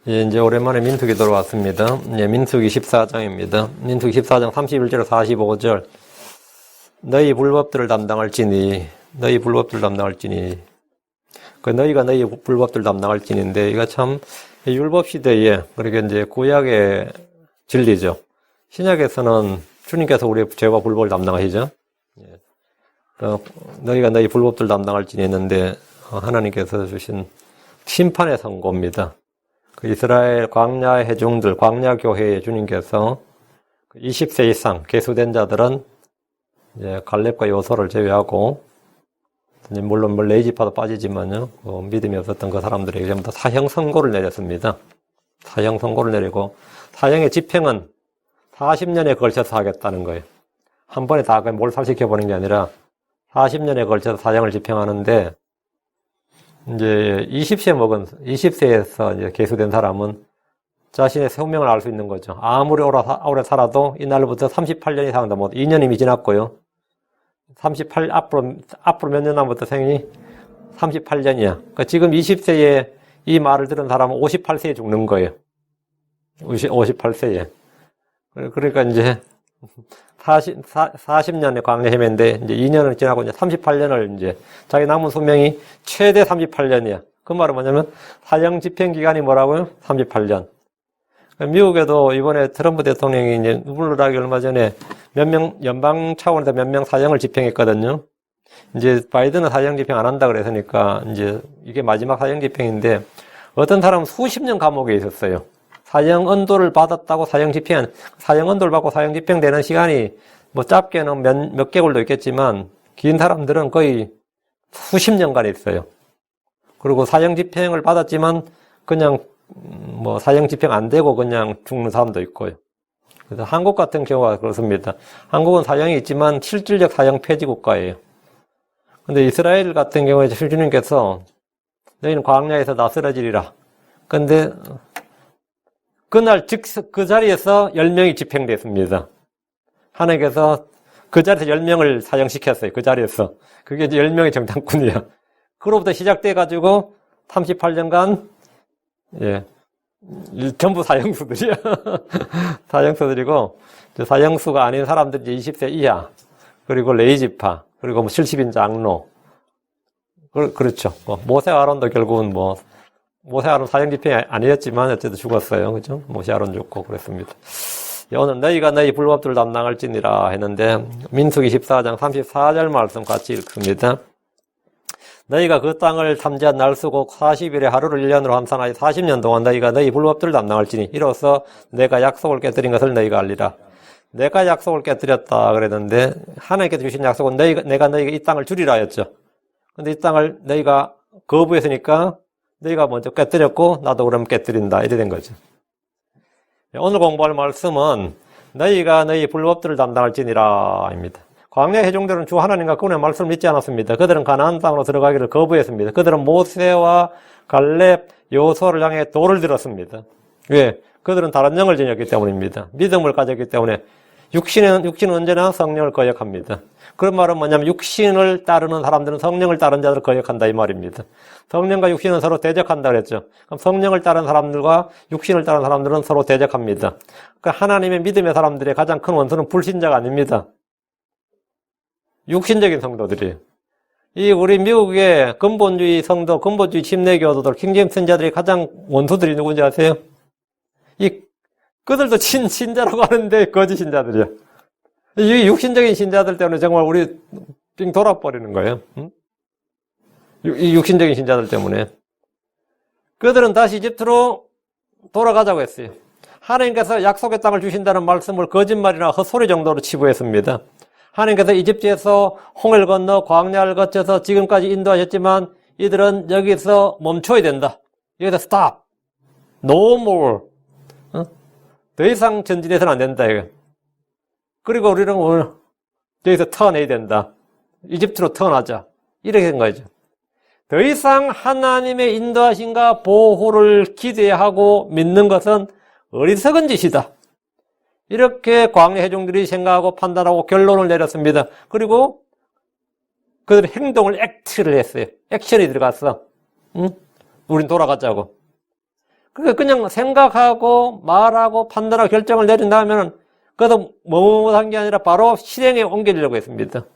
예, 이제 오랜만에 민수기 들어왔습니다. 예, 민수기 14장입니다. 민수기 14장 31절 45절. 너희 불법들을 담당할지니, 너희 불법들을 담당할지니. 그 너희가 너희 불법들을 담당할지니인데, 이거 참 율법 시대에, 그러니까 이제 구약의 진리죠. 신약에서는 주님께서 우리의 죄와 불법을 담당하시죠. 예. 너희가 너희 불법들을 담당할지니 했는데, 하나님께서 주신 심판의 선고입니다. 그 이스라엘 광야 회중들, 광야 교회의 주님께서 20세 이상 계수된 자들은 이제 갈렙과 요소를 제외하고, 물론 레위지파도 빠지지만요, 믿음이 없었던 그 사람들에게 전부 다 사형 선고를 내렸습니다. 사형 선고를 내리고, 사형의 집행은 40년에 걸쳐서 하겠다는 거예요. 한 번에 다 몰살시켜보는 게 아니라 40년에 걸쳐서 사형을 집행하는데, 이제 20세에서 이제 계수된 사람은 자신의 생명을 알 수 있는 거죠. 아무리 오래 살아도 이날부터 38년 이상 더 못, 2년 이미 지났고요. 앞으로 몇 년 남부터 생이 38년이야. 그러니까 지금 20세에 이 말을 들은 사람은 58세에 죽는 거예요. 58세에. 그러니까 이제 40년의 광야 헤매인데, 이제 2년을 지나고 이제 38년을 이제, 자기 남은 수명이 최대 38년이야. 그 말은 뭐냐면, 사형 집행 기간이 뭐라고요? 38년. 미국에도 이번에 트럼프 대통령이 이제 누블루락이 얼마 전에 연방 차원에서 몇 명 사형을 집행했거든요. 이제 바이든은 사형 집행 안 한다 그랬으니까, 이제 이게 마지막 사형 집행인데, 어떤 사람은 수십 년 감옥에 있었어요. 사형 언도를 받았다고 사형 언도를 받고 사형 집행되는 시간이 뭐 짧게는 몇 개월도 있겠지만, 긴 사람들은 거의 수십 년간 있어요. 그리고 사형 집행을 받았지만, 그냥 뭐 사형 집행 안 되고 그냥 죽는 사람도 있고요. 그래서 한국 같은 경우가 그렇습니다. 한국은 사형이 있지만 실질적 사형 폐지 국가예요. 근데 이스라엘 같은 경우에 주님께서 너희는 광야에서 다 쓰러지리라. 근데 그날 그 자리에서 10명이 집행됐습니다. 하나님께서 그 자리에서 10명을 사형시켰어요. 그 자리에서. 그게 이제 10명의 정탐꾼이야. 그로부터 시작돼가지고 38년간, 예, 전부 사형수들이야. 사형수들이고, 사형수가 아닌 사람들이 20세 이하, 그리고 레위지파, 그리고 뭐 70인 장로. 그렇죠. 모세 아론도 결국은 모세 아론 사형 집행이 아니었지만 어쨌든 죽었어요. 그죠? 모세 아론 죽고 그랬습니다. 오늘 너희가 너희 불법들을 담당할지니라 했는데, 민수기 14장 34절 말씀 같이 읽습니다. 너희가 그 땅을 탐지한 날 쓰고 40일에 하루를 1년으로 환산하여 40년 동안 너희가 너희 불법들을 담당할지니 이로써 내가 약속을 깨뜨린 것을 너희가 알리라. 내가 약속을 깨뜨렸다 그랬는데, 하나님께서 주신 약속은 내가 너희가 이 땅을 주리라 했죠. 근데 이 땅을 너희가 거부했으니까 너희가 먼저 깨뜨렸고 나도 그럼 깨뜨린다, 이래 된 거죠. 오늘 공부할 말씀은 너희가 너희 불법들을 담당할지니라 입니다. 광야 회중들은 주 하나님과 그분의 말씀을 믿지 않았습니다. 그들은 가나안 땅으로 들어가기를 거부했습니다. 그들은 모세와 갈렙, 요소를 향해 돌을 들었습니다. 왜? 그들은 다른 영을 지녔기 때문입니다. 믿음을 가졌기 때문에. 육신은 언제나 성령을 거역합니다. 그런 말은 뭐냐면 육신을 따르는 사람들은 성령을 따르는 자들을 거역한다, 이 말입니다. 성령과 육신은 서로 대적한다 그랬죠. 그럼 성령을 따르는 사람들과 육신을 따르는 사람들은 서로 대적합니다. 그러니까 하나님의 믿음의 사람들의 가장 큰 원수는 불신자가 아닙니다. 육신적인 성도들이에요. 우리 미국의 근본주의 성도, 근본주의 침례교도들, 킹제임스 신자들이 가장 원수들이 누군지 아세요? 그들도 신자라고 하는데 거짓 신자들이야. 이 육신적인 신자들 때문에 정말 우리 빙 돌아버리는 거예요. 응? 이 육신적인 신자들 때문에. 그들은 다시 이집트로 돌아가자고 했어요. 하나님께서 약속의 땅을 주신다는 말씀을 거짓말이나 헛소리 정도로 치부했습니다. 하나님께서 이집트에서 홍해를 건너 광야를 거쳐서 지금까지 인도하셨지만 이들은 여기서 멈춰야 된다. 여기서 stop. No more. 더 이상 전진해서는 안 된다, 이거. 그리고 우리는 오늘 여기서 턴해야 된다. 이집트로 턴하자. 이렇게 된 거죠. 더 이상 하나님의 인도하심과 보호를 기대하고 믿는 것은 어리석은 짓이다. 이렇게 광야 회중들이 생각하고 판단하고 결론을 내렸습니다. 그리고 그들의 행동을 액트를 했어요. 액션이 들어갔어. 응? 우린 돌아가자고. 그러니까 그냥 생각하고 말하고 판단하고 결정을 내린 다음에는 그것도 머뭇한 게 아니라 바로 실행에 옮기려고 했습니다.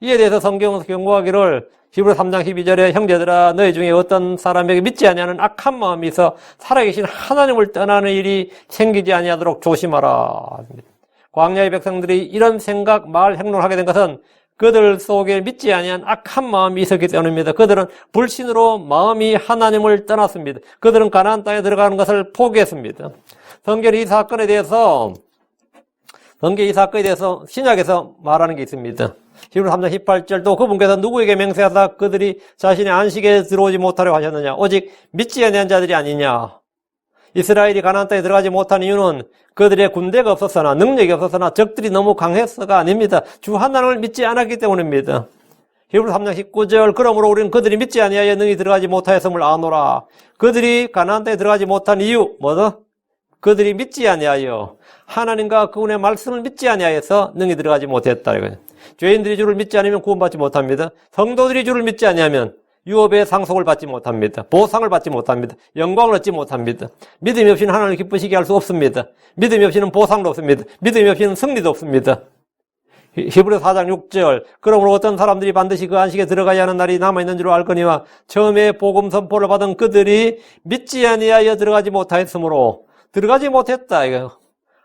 이에 대해서 성경에서 경고하기를 히브리서 3장 12절에 형제들아 너희 중에 어떤 사람에게 믿지 아니하는 악한 마음이 있어 살아계신 하나님을 떠나는 일이 생기지 아니하도록 조심하라. 광야의 백성들이 이런 생각, 말, 행동을 하게 된 것은 그들 속에 믿지 아니한 악한 마음이 있었기 때문입니다. 그들은 불신으로 마음이 하나님을 떠났습니다. 그들은 가나안 땅에 들어가는 것을 포기했습니다. 성경이 이 사건에 대해서 신약에서 말하는 게 있습니다. 히브리서 3장 18절 또 그분께서 누구에게 맹세하사 그들이 자신의 안식에 들어오지 못하려고 하셨느냐 오직 믿지 아니한 자들이 아니냐. 이스라엘이 가나안 땅에 들어가지 못한 이유는 그들의 군대가 없었으나 능력이 없었으나 적들이 너무 강했어가 아닙니다. 주 하나님을 믿지 않았기 때문입니다. 히브리서 3장 19절 그러므로 우리는 그들이 믿지 아니하여 능히 들어가지 못하였음을 아노라. 그들이 가나안 땅에 들어가지 못한 이유 뭐죠? 그들이 믿지 아니하여 하나님과 그분의 말씀을 믿지 아니하여서 능히 들어가지 못했다. 이거예요. 죄인들이 주를 믿지 않으면 구원받지 못합니다. 성도들이 주를 믿지 아니하면 유업의 상속을 받지 못합니다. 보상을 받지 못합니다. 영광을 얻지 못합니다. 믿음이 없이는 하나님을 기쁘시게 할 수 없습니다. 믿음이 없이는 보상도 없습니다. 믿음이 없이는 승리도 없습니다. 히브리서 4장 6절 그러므로 어떤 사람들이 반드시 그 안식에 들어가야 하는 날이 남아있는 줄 알거니와 처음에 복음 선포를 받은 그들이 믿지 아니하여 들어가지 못하였으므로 들어가지 못했다. 이거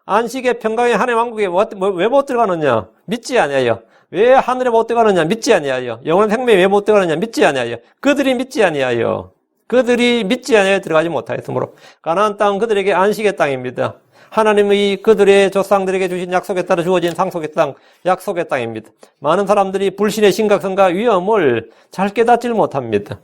안식의 평강의 하나님 왕국에 왜 못 들어가느냐? 믿지 아니하여. 왜 하늘에 못 들어가느냐? 믿지 아니하여. 영원한 생명에 왜 못 들어가느냐? 믿지 아니하여. 그들이 믿지 아니하여 들어가지 못하였으므로 가나안 땅은 그들에게 안식의 땅입니다. 하나님의 그들의 조상들에게 주신 약속에 따라 주어진 상속의 땅, 약속의 땅입니다. 많은 사람들이 불신의 심각성과 위험을 잘 깨닫질 못합니다.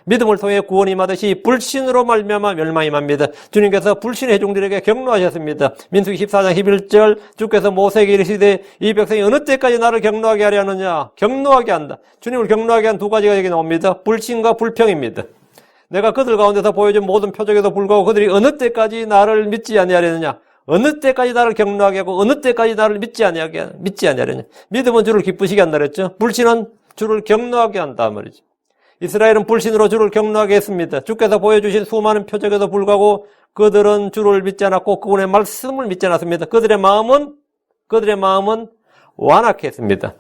믿음을 통해 구원이 임하듯이 불신으로 말미암아 멸망이 임합니다. 주님께서 불신의 종들에게 경로하셨습니다. 민수기 14장 11절 주께서 모세에게 이르시되 이 백성이 어느 때까지 나를 경노하게 하려 하느냐. 경노하게 한다. 주님을 경노하게 한 두 가지가 여기 나옵니다. 불신과 불평입니다. 내가 그들 가운데서 보여준 모든 표적에도 불구하고 그들이 어느 때까지 나를 믿지 아니하려느냐. 어느 때까지 나를 경노하게 하고 어느 때까지 나를 믿지 아니하려느냐. 믿음은 주를 기쁘시게 한다 그랬죠. 불신은 주를 경노하게 한다 말이죠. 이스라엘은 불신으로 주를 경노하게 했습니다. 주께서 보여주신 수많은 표적에도 불구하고 그들은 주를 믿지 않았고 그분의 말씀을 믿지 않았습니다. 그들의 마음은 완악했습니다.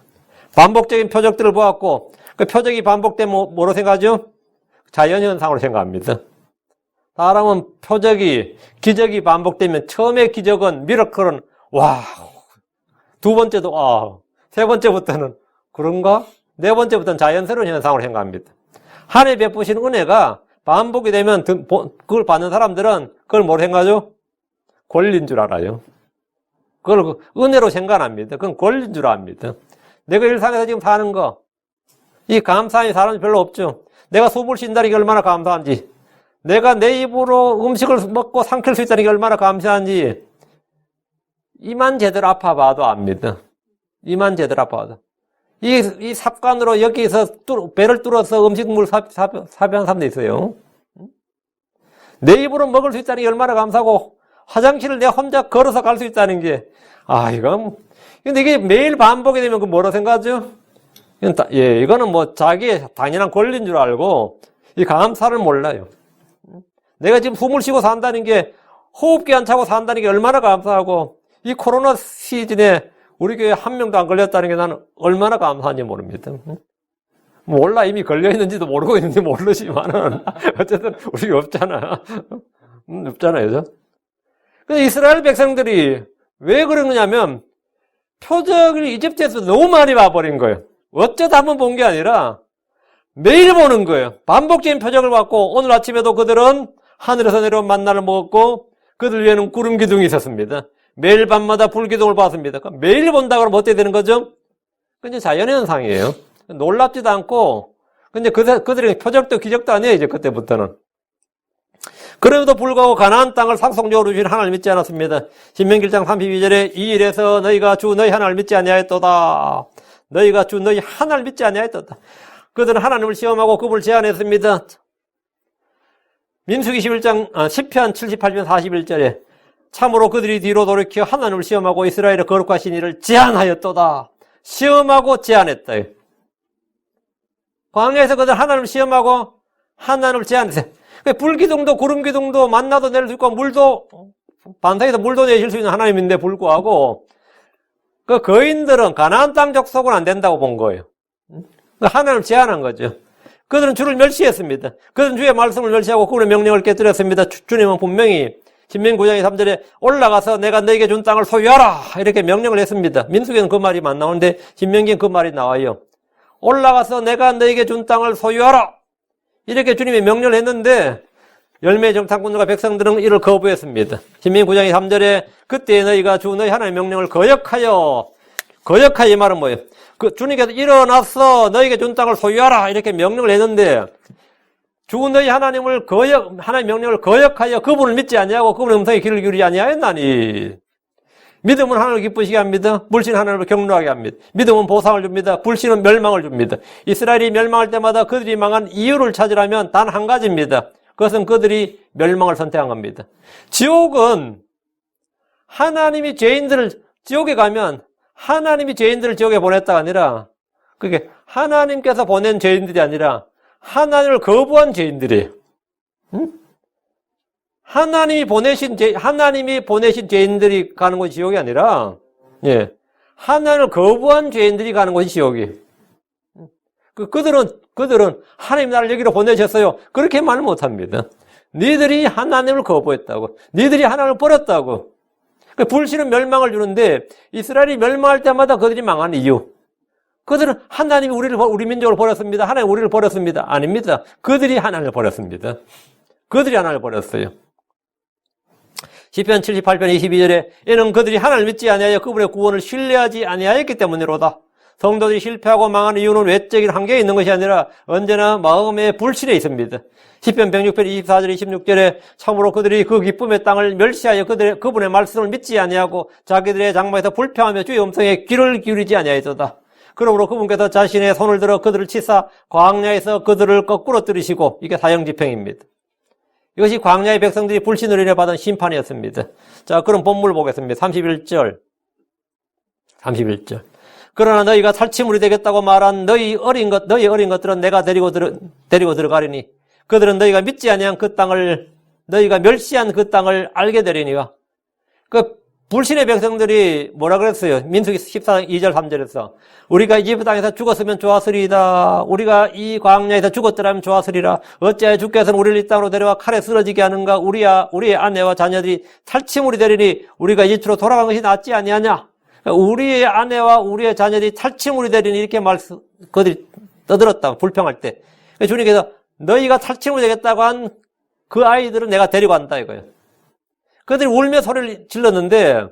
반복적인 표적들을 보았고 그 표적이 반복되면 뭐로 생각하죠? 자연현상으로 생각합니다. 사람은 표적이, 기적이 반복되면 처음에 기적은 미러클은 와, 두 번째도 와, 세 번째부터는 그런가? 네 번째부터는 자연스러운 현상으로 생각합니다. 하나님 베푸신 은혜가 반복이 되면 그걸 받는 사람들은 그걸 뭐로 생각하죠? 권리인 줄 알아요. 그걸 은혜로 생각합니다. 그건 권리인 줄 압니다. 내가 일상에서 지금 사는 거, 이 감사한 사람이 별로 없죠. 내가 숨을 쉰다는 게 얼마나 감사한지, 내가 내 입으로 음식을 먹고 삼킬 수 있다는 게 얼마나 감사한지, 이만 제대로 아파봐도 압니다. 이만 제대로 아파봐도. 이 삽관으로 여기서 배를 뚫어서 음식물 사비한 사람도 있어요. 내 입으로 먹을 수 있다는 게 얼마나 감사하고, 화장실을 내가 혼자 걸어서 갈 수 있다는 게, 근데 이게 매일 반복이 되면 그 뭐라 생각하죠? 이거는 뭐 자기의 당연한 권리인 줄 알고, 이 감사를 몰라요. 내가 지금 숨을 쉬고 산다는 게, 호흡기 안 차고 산다는 게 얼마나 감사하고, 이 코로나 시즌에 우리 교회 한 명도 안 걸렸다는 게 나는 얼마나 감사한지 모릅니다. 몰라, 이미 걸려있는지도 모르고 있는지 모르지만은, 어쨌든 우리 없잖아. 없잖아요, 그죠? 근데 이스라엘 백성들이 왜 그런 거냐면, 표적을 이집트에서 너무 많이 봐버린 거예요. 어쩌다 한번 본 게 아니라, 매일 보는 거예요. 반복적인 표적을 받고, 오늘 아침에도 그들은 하늘에서 내려온 만나를 먹었고, 그들 위에는 구름 기둥이 있었습니다. 매일 밤마다 불기둥을 봤습니다. 매일 본다 그러면 어떻게 되는 거죠? 그게 자연의 현상이에요. 놀랍지도 않고, 근데 그들의 표적도 기적도 아니에요, 이제 그때부터는. 그럼에도 불구하고 가나안 땅을 상속적으로 주신 하나님을 믿지 않았습니다. 신명기 1장 32절에 이 일에서 너희가 주 너희 하나님을 믿지 아니하였도다. 너희가 주 너희 하나님을 믿지 아니하였도다. 그들은 하나님을 시험하고 그분을 제안했습니다. 민수기 11장, 10편 78편 41절에 참으로 그들이 뒤로 돌이켜 하나님을 시험하고 이스라엘의 거룩하신 일을 제안하였도다. 시험하고 제안했다. 광야에서 그들 하나님을 시험하고 하나님을 제안했어요. 불기둥도 구름기둥도 만나도 내릴 수 있고 물도 반사에서 물도 내실 수 있는 하나님인데 불구하고 그 거인들은 가나안 땅 족속은 안 된다고 본 거예요. 하나님을 제한한 거죠. 그들은 주를 멸시했습니다. 그들은 주의 말씀을 멸시하고 그분의 명령을 깨뜨렸습니다. 주님은 분명히 신명기 9장 3절에 올라가서 내가 너에게 준 땅을 소유하라 이렇게 명령을 했습니다. 민수기에는 그 말이 안 나오는데 신명기는 그 말이 나와요. 올라가서 내가 너에게 준 땅을 소유하라 이렇게 주님이 명령을 했는데 열매의 정탐꾼들과 백성들은 이를 거부했습니다. 신명기 9장 3절에 그때 너희가 주 너희 하나님의 명령을 거역하여 이 말은 뭐예요? 그 주님께서 일어나서 너에게 준 땅을 소유하라 이렇게 명령을 했는데 주 너희 하나님의 명령을 거역하여 그분을 믿지 아니하고 그분의 음성에 귀를 기울이지 아니하였나니. 믿음은 하나님을 기쁘시게 합니다. 불신은 하나님을 경노하게 합니다. 믿음은 보상을 줍니다. 불신은 멸망을 줍니다. 이스라엘이 멸망할 때마다 그들이 망한 이유를 찾으라면 단 한 가지입니다. 그것은 그들이 멸망을 선택한 겁니다. 지옥은 하나님이 지옥에 가면 하나님이 죄인들을 지옥에 보냈다가 아니라 그게 하나님께서 보낸 죄인들이 아니라 하나님을 거부한 죄인들이에요. 응? 하나님이 보내신 죄인들이 가는 곳이 지옥이 아니라 하나님을 거부한 죄인들이 가는 곳이 지옥이에요. 그들은 하나님 나를 여기로 보내셨어요. 그렇게 말 못합니다. 니들이 하나님을 거부했다고. 니들이 하나님을 버렸다고. 불신은 멸망을 주는데 이스라엘이 멸망할 때마다 그들이 망한 이유. 그들은 하나님이 우리 민족을 버렸습니다. 하나님 우리를 버렸습니다. 아닙니다. 그들이 하나님을 버렸습니다. 그들이 하나님을 버렸어요. 시편 78편 22절에 이는 그들이 하나님을 믿지 아니하여 그분의 구원을 신뢰하지 아니하였기 때문이로다. 성도들이 실패하고 망하는 이유는 외적인 한계에 있는 것이 아니라 언제나 마음의 불신에 있습니다. 시편 106편 24절 26절에 참으로 그들이 그 기쁨의 땅을 멸시하여 그분의 말씀을 믿지 아니하고 자기들의 장막에서 불평하며 주의 음성에 귀를 기울이지 아니하였도다. 그러므로 그분께서 자신의 손을 들어 그들을 치사 광야에서 그들을 거꾸로 들이시고 이게 사형집행입니다. 이것이 광야의 백성들이 불신으로 인해 받은 심판이었습니다. 자, 그럼 본문을 보겠습니다. 31절. 그러나 너희가 살치물이 되겠다고 말한 너희의 어린 것들은 내가 데리고 들어가리니 그들은 너희가 믿지 아니한 그 땅을 너희가 멸시한 그 땅을 알게 되리니와. 그 불신의 백성들이 뭐라 그랬어요? 민수기 14장 2절 3절에서 우리가 이집트 땅에서 죽었으면 좋았으리이다. 우리가 이 광야에서 죽었더라면 좋았으리라. 어찌하여 주께서는 우리를 이 땅으로 데려와 칼에 쓰러지게 하는가? 우리의 아내와 자녀들이 탈취물이 되리니 우리가 이집트로 돌아간 것이 낫지 아니하냐? 우리의 아내와 우리의 자녀들이 탈취물이 되리니 이렇게 그들이 떠들었다. 불평할 때. 주님께서 너희가 탈취물이 되겠다고 한 그 아이들은 내가 데리고 간다 이거예요. 그들이 울며 소리를 질렀는데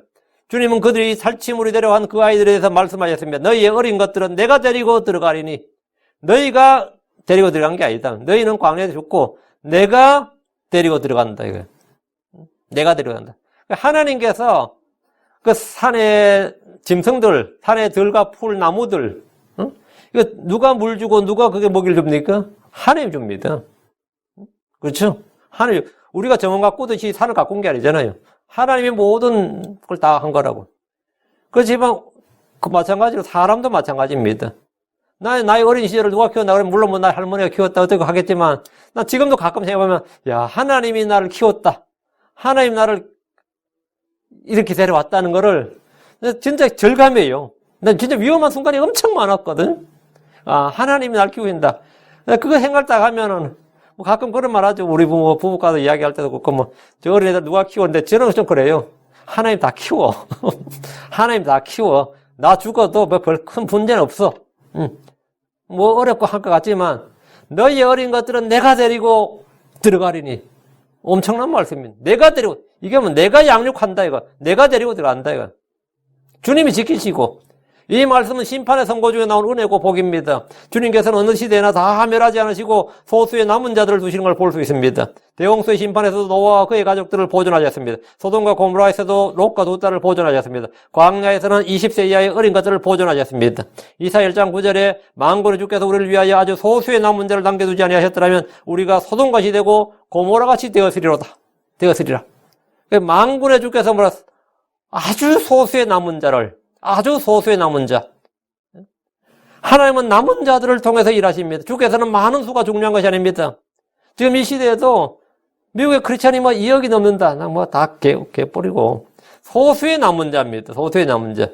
주님은 그들이 탈취물이 되려고 한 그 아이들에 대해서 말씀하셨습니다. 너희의 어린 것들은 내가 데리고 들어가리니 너희가 데리고 들어간 게 아니다. 너희는 광야에서 죽고 내가 데리고 들어간다 이거예요. 내가 데려간다. 하나님께서 그 산의 짐승들, 산의 들과 풀, 나무들, 이거 누가 물 주고 누가 그게 먹이를 줍니까? 하나님 줍니다. 그렇죠? 하나님, 우리가 정원 가꾸듯이 산을 가꾼 게 아니잖아요. 하나님이 모든 걸 다 한 거라고. 그렇지만 그 마찬가지로 사람도 마찬가지입니다. 나의 어린 시절을 누가 키웠나 그러면 물론 뭐 나의 할머니가 키웠다 어떻게 하겠지만 나 지금도 가끔 생각해보면 야 하나님이 나를 키웠다. 하나님 나를 이렇게 데려왔다는 거를 진짜 절감해요. 난 진짜 위험한 순간이 엄청 많았거든. 아 하나님이 나를 키우고 있다. 그거 생각딱 하면은 뭐 가끔 그런 말 하죠. 우리 부부과도 이야기할 때도 그렇고 뭐 저 어린애들 누가 키우는데 저는 좀 그래요. 하나님 다 키워. 하나님 다 키워. 나 죽어도 뭐 별 큰 문제는 없어. 뭐 어렵고 할 것 같지만 너희 어린 것들은 내가 데리고 들어가리니. 엄청난 말씀입니다. 내가 데리고 이게 뭐 내가 양육한다 이거. 내가 데리고 들어간다 이거. 주님이 지키시고 이 말씀은 심판의 선고 중에 나온 은혜고 복입니다. 주님께서는 어느 시대나 다 멸하지 않으시고 소수의 남은 자들을 두시는 걸 볼 수 있습니다. 대홍수의 심판에서도 노아와 그의 가족들을 보존하셨습니다. 소돔과 고모라에서도 롯과 두 딸을 보존하셨습니다. 광야에서는 20세 이하의 어린 것들을 보존하셨습니다. 이사 1장 9절에 만군의 주께서 우리를 위하여 아주 소수의 남은 자를 남겨두지 아니하셨더라면 우리가 소돔같이 되고 고모라같이 되었으리라. 만군의 주께서 뭐라 아주 소수의 남은 자. 하나님은 남은 자들을 통해서 일하십니다. 주께서는 많은 수가 중요한 것이 아닙니다. 지금 이 시대에도 미국의 크리스찬이 뭐 2억이 넘는다. 뭐 다 개뿌리고. 소수의 남은 자입니다. 소수의 남은 자.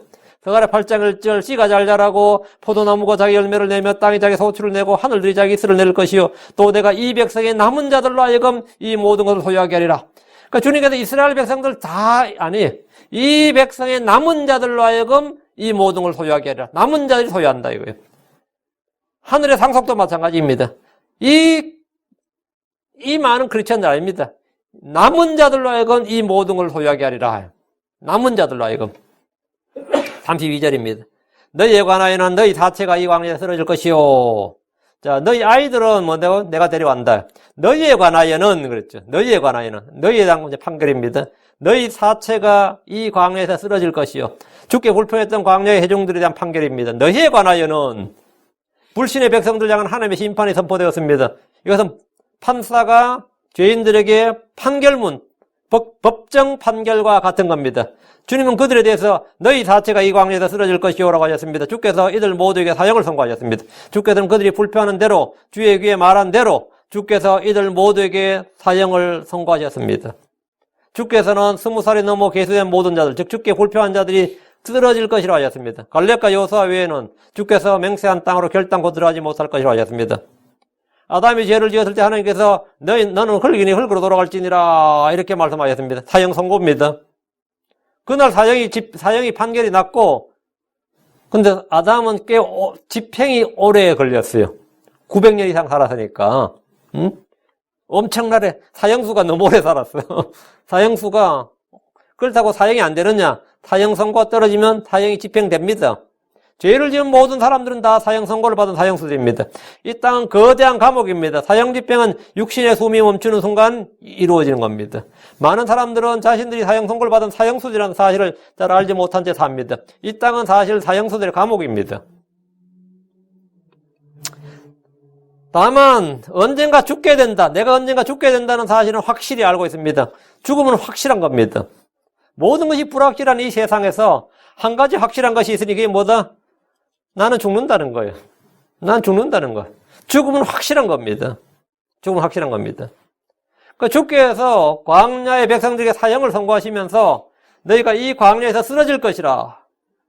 서갈의 8장 1절 씨가 잘 자라고 포도나무가 자기 열매를 내며 땅이 자기 소출을 내고 하늘들이 자기 이슬을 낼 것이요 또 내가 이 백성의 남은 자들로 하여금 이 모든 것을 소유하게 하리라. 그러니까 주님께서 이스라엘 백성들 이 백성의 남은 자들로 하여금 이 모든 걸 소유하게 하리라. 남은 자들이 소유한다 이거예요. 하늘의 상속도 마찬가지입니다. 이 많은 크리스천들 아닙니다. 남은 자들로 하여금 이 모든 걸 소유하게 하리라. 남은 자들로 하여금. 32절입니다. 너희에 관하여는 너희 사체가 이 광야에 쓰러질 것이요. 자, 너희 아이들은 내가 데려간다. 너희에 관하여는 그랬죠. 너희에 관하여는. 너희에 대한 판결입니다. 너희 사체가 이 광야에서 쓰러질 것이요. 주께 불평했던 광야의 회중들에 대한 판결입니다. 너희에 관하여는 불신의 백성들 향한 하나님의 심판이 선포되었습니다. 이것은 판사가 죄인들에게 판결문, 법정 판결과 같은 겁니다. 주님은 그들에 대해서 너희 사체가 이 광야에서 쓰러질 것이오라고 하셨습니다. 주께서 이들 모두에게 사형을 선고하셨습니다. 주께서는 그들이 불평하는 대로 주의 귀에 말한 대로 주께서 이들 모두에게 사형을 선고하셨습니다. 주께서는 20살이 넘어 계수된 모든 자들, 즉 주께 불평한 자들이 쓰러질 것이라고 하셨습니다. 갈렙과 여호수아 외에는 주께서 맹세한 땅으로 결단코 들어가지 못할 것이라고 하셨습니다. 아담이 죄를 지었을 때 하나님께서 너는 흙이니 흙으로 돌아갈지니라 이렇게 말씀하셨습니다. 사형 선고입니다. 그날 사형이 판결이 났고, 근데 아담은 집행이 오래 걸렸어요. 900년 이상 살았으니까. 응? 엄청나게 사형수가 너무 오래 살았어요. 사형수가 그렇다고 사형이 안 되느냐? 사형 선고가 떨어지면 사형이 집행됩니다. 죄를 지은 모든 사람들은 다 사형 선고를 받은 사형수들입니다. 이 땅은 거대한 감옥입니다. 사형 집행은 육신의 숨이 멈추는 순간 이루어지는 겁니다. 많은 사람들은 자신들이 사형 선고를 받은 사형수들이라는 사실을 잘 알지 못한 채 삽니다. 이 땅은 사실 사형수들의 감옥입니다. 다만 언젠가 죽게 된다. 내가 언젠가 죽게 된다는 사실은 확실히 알고 있습니다. 죽음은 확실한 겁니다. 모든 것이 불확실한 이 세상에서 한 가지 확실한 것이 있으니 그게 뭐다? 나는 죽는다는 거예요. 난 죽는다는 거. 죽음은 확실한 겁니다. 죽음은 확실한 겁니다. 그 주께서 광야의 백성들에게 사형을 선고하시면서 너희가 이 광야에서 쓰러질 것이라.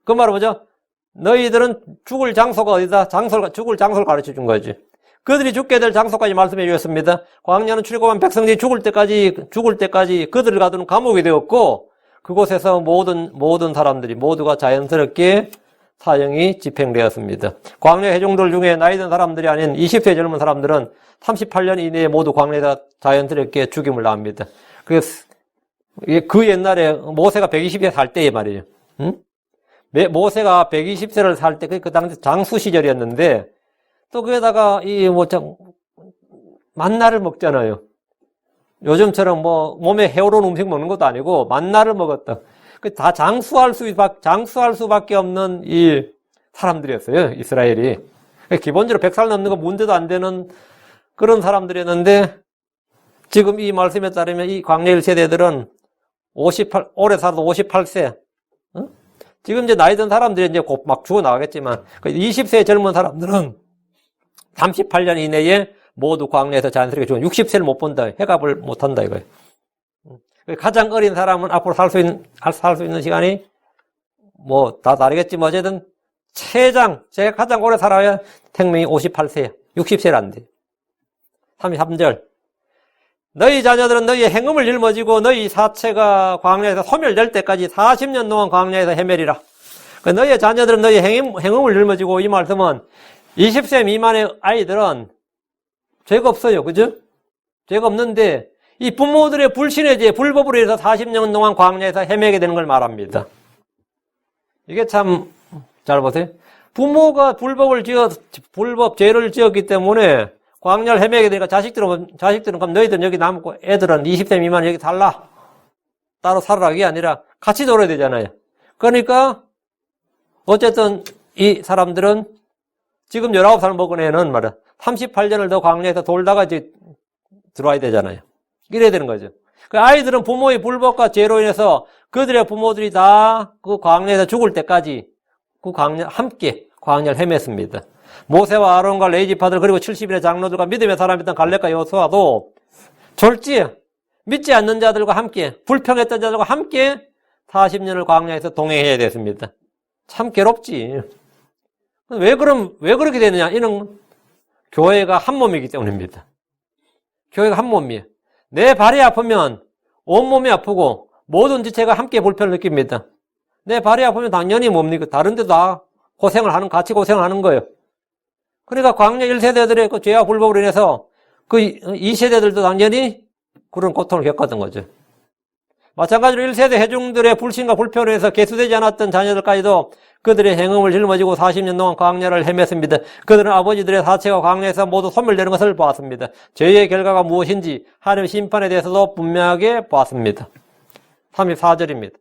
그 말은 뭐죠? 너희들은 죽을 장소가 어디다? 죽을 장소를 가르쳐 준 거지. 그들이 죽게 될 장소까지 말씀해 주셨습니다. 광야는 출애굽한 백성들이 죽을 때까지 그들을 가두는 감옥이 되었고 그곳에서 모든 사람들이 모두가 자연스럽게 사형이 집행되었습니다. 광야 회중들 중에 나이 든 사람들이 아닌 20세 젊은 사람들은 38년 이내에 모두 광야에다 자연스럽게 죽임을 당합니다. 그 옛날에 모세가 120세 살 때의 말이에요. 응? 모세가 120세를 살 때, 그 당시 장수 시절이었는데, 또 거기다가 만나를 먹잖아요. 요즘처럼 몸에 해로운 음식 먹는 것도 아니고 만나를 먹었다. 다 장수할 수밖에 없는 이 사람들이었어요. 이스라엘이. 기본적으로 100살 넘는 거 문제도 안 되는 그런 사람들이었는데 지금 이 말씀에 따르면 이 광야 세대들은 오래 살아도 58세. 지금 이제 나이 든 사람들이 이제 곧 막 죽어 나가겠지만 20세 젊은 사람들은 38년 이내에 모두 광야에서 자연스럽게 죽은 60세를 못 본다. 해갑을 못 한다 이거예요. 가장 어린 사람은 앞으로 살 수 있는 시간이 다 다르겠지만 어쨌든 제가 가장 오래 살아야 생명이 58세야. 60세를 안 돼. 33절. 너희 자녀들은 너희의 행음을 짊어지고 너희 사체가 광야에서 소멸될 때까지 40년 동안 광야에서 헤매리라. 너희의 자녀들은 너희의 행음을 짊어지고 이 말씀은 20세 미만의 아이들은 죄가 없어요. 그죠? 죄가 없는데 이 부모들의 불신의 죄, 불법으로 해서 40년 동안 광야에서 헤매게 되는 걸 말합니다. 이게 참, 잘 보세요. 부모가 불법 죄를 지었기 때문에 광야를 헤매게 되니까 자식들은 그럼 너희들은 여기 남고 애들은 20세 미만 여기 살라. 따로 살아라. 이게 아니라 같이 놀아야 되잖아요. 그러니까 어쨌든 이 사람들은 지금 19살 먹은 애는 말이야. 38년을 더 광야에서 돌다가 이제 들어와야 되잖아요. 이래야 되는 거죠. 그 아이들은 부모의 불법과 죄로 인해서 그들의 부모들이 다 그 광야에서 죽을 때까지 함께 광야를 헤맸습니다. 모세와 아론과 레위지파들 그리고 70인의 장로들과 믿음의 사람이었던 갈렙과 여호수아도 졸지에 믿지 않는 자들과 함께 불평했던 자들과 함께 40년을 광야에서 동행해야 됐습니다. 참 괴롭지. 왜 그렇게 되느냐? 이는 교회가 한 몸이기 때문입니다. 교회가 한 몸이에요. 내 발이 아프면 온몸이 아프고 모든 지체가 함께 불편을 느낍니다. 내 발이 아프면 당연히 뭡니까? 다른 데도 다 같이 고생을 하는 거예요. 그러니까 광야 1세대들의 그 죄와 불법으로 인해서 그 2세대들도 당연히 그런 고통을 겪었던 거죠. 마찬가지로 1세대 회중들의 불신과 불편으로 해서 계수되지 않았던 자녀들까지도 그들의 행음을 짊어지고 40년 동안 광야를 헤맸습니다. 그들은 아버지들의 사체가 광야에서 모두 소멸되는 것을 보았습니다. 죄의 결과가 무엇인지 하나님의 심판에 대해서도 분명하게 보았습니다. 34절입니다.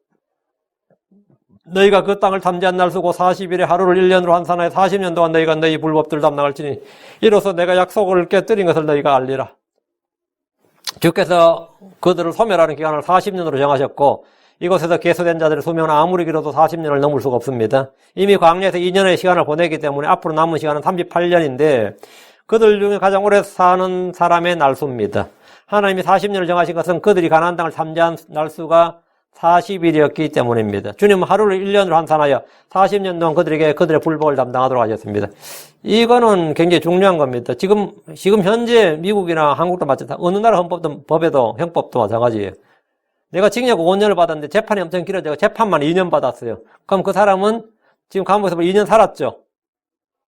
너희가 그 땅을 탐지한 날 쓰고 40일에 하루를 1년으로 환산하여 40년 동안 너희가 너희 불법들을 담당할지니 이로써 내가 약속을 깨뜨린 것을 너희가 알리라. 주께서 그들을 소멸하는 기간을 40년으로 정하셨고 이곳에서 계수된 자들의 수명은 아무리 길어도 40년을 넘을 수가 없습니다. 이미 광야에서 2년의 시간을 보내기 때문에 앞으로 남은 시간은 38년인데 그들 중에 가장 오래 사는 사람의 날수입니다. 하나님이 40년을 정하신 것은 그들이 가나안 땅을 탐지한 날수가 40일이었기 때문입니다. 주님은 하루를 1년으로 환산하여 40년 동안 그들에게 그들의 불법을 담당하도록 하셨습니다. 이거는 굉장히 중요한 겁니다. 지금 현재 미국이나 한국도 마찬가지다. 어느 나라 법에도 형법도 마찬가지예요. 내가 징역 5년을 받았는데 재판이 엄청 길어져서 재판만 2년 받았어요. 그럼 그 사람은 지금 감옥에서 2년 살았죠.